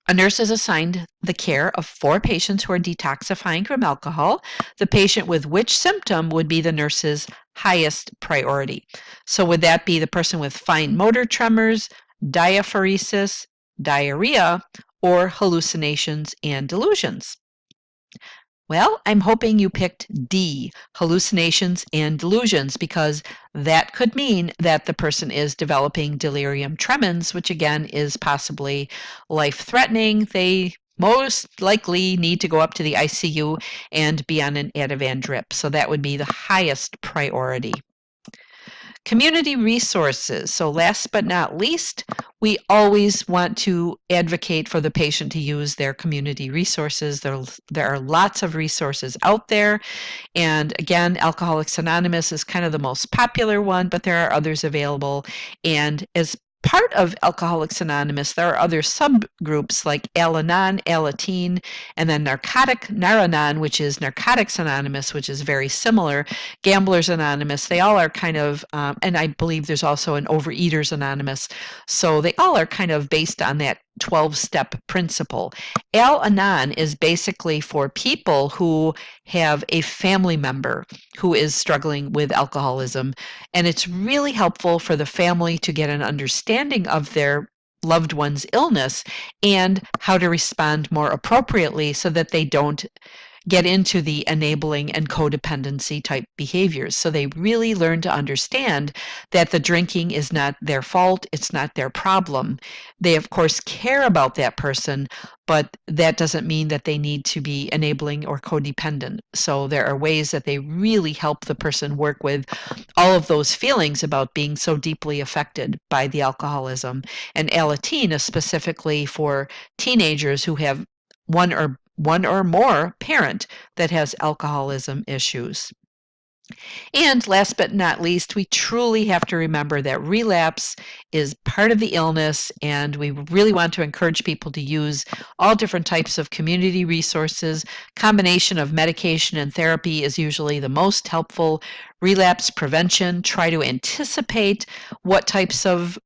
a nurse is assigned the care of 4 patients who are detoxifying from alcohol. The patient with which symptom would be the nurse's highest priority? So would that be the person with fine motor tremors, diaphoresis, diarrhea, or hallucinations and delusions? Well, I'm hoping you picked D, hallucinations and delusions, because that could mean that the person is developing delirium tremens, which again is possibly life-threatening. They most likely need to go up to the ICU and be on an Ativan drip. So that would be the highest priority. Community resources. So last but not least, we always want to advocate for the patient to use their community resources. There are lots of resources out there. And again, Alcoholics Anonymous is kind of the most popular one, but there are others available. And as part of Alcoholics Anonymous, there are other subgroups like Al-Anon, Alateen, and then Nar-Anon, which is Narcotics Anonymous, which is very similar, Gamblers Anonymous. They all are kind of, and I believe there's also an Overeaters Anonymous. So they all are kind of based on that 12-step principle. Al-Anon is basically for people who have a family member who is struggling with alcoholism, and it's really helpful for the family to get an understanding of their loved one's illness and how to respond more appropriately so that they don't get into the enabling and codependency type behaviors. So they really learn to understand that the drinking is not their fault, it's not their problem. They, of course, care about that person, but that doesn't mean that they need to be enabling or codependent. So there are ways that they really help the person work with all of those feelings about being so deeply affected by the alcoholism. And Alateen is specifically for teenagers who have one or more parent that has alcoholism issues. And last but not least, we truly have to remember that relapse is part of the illness, and we really want to encourage people to use all different types of community resources. Combination of medication and therapy is usually the most helpful. Relapse prevention, try to anticipate what types of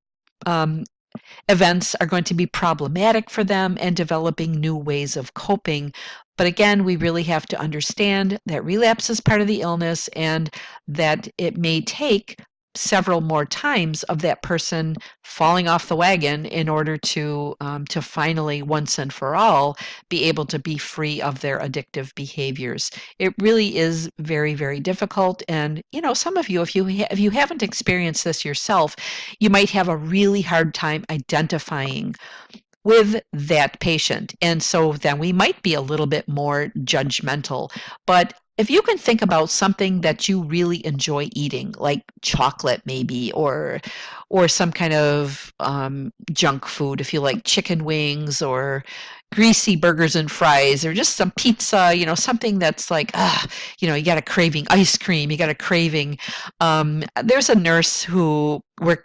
events are going to be problematic for them, and developing new ways of coping. But again, we really have to understand that relapse is part of the illness and that it may take several more times of that person falling off the wagon in order to finally, once and for all, be able to be free of their addictive behaviors. It really is very, very difficult. And some of you, if you haven't experienced this yourself, you might have a really hard time identifying with that patient. And so then we might be a little bit more judgmental. But if you can think about something that you really enjoy eating, like chocolate maybe, or some kind of junk food, if you like chicken wings or greasy burgers and fries or just some pizza, something that's like, you got a craving ice cream, you got a craving. There's a nurse who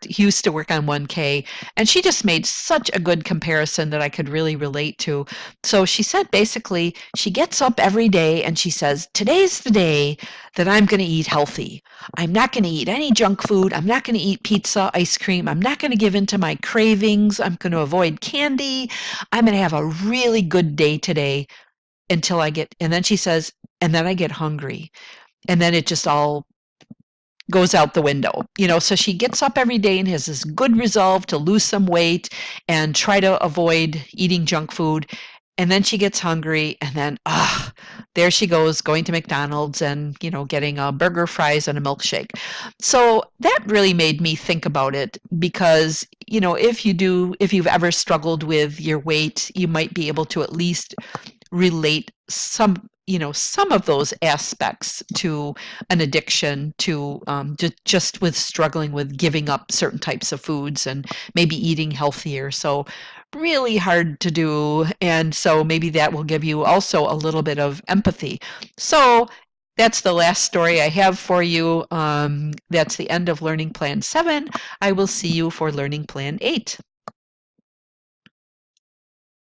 used to work on 1K, and she just made such a good comparison that I could really relate to. So she said basically, she gets up every day and she says, today's the day that I'm going to eat healthy. I'm not going to eat any junk food. I'm not going to eat pizza, ice cream. I'm not going to give in to my cravings. I'm going to avoid candy. I'm going to have a really good day today and then she says, and then I get hungry. And then it just all goes out the window. So she gets up every day and has this good resolve to lose some weight and try to avoid eating junk food. And then she gets hungry, and then there she goes going to McDonald's and getting a burger, fries, and a milkshake. So that really made me think about it because if you've ever struggled with your weight, you might be able to at least relate some of those aspects to an addiction, to just with struggling with giving up certain types of foods and maybe eating healthier. So really hard to do, and so maybe that will give you also a little bit of empathy. So that's the last story I have for you. That's the end of Learning Plan 7. I will see you for Learning Plan 8.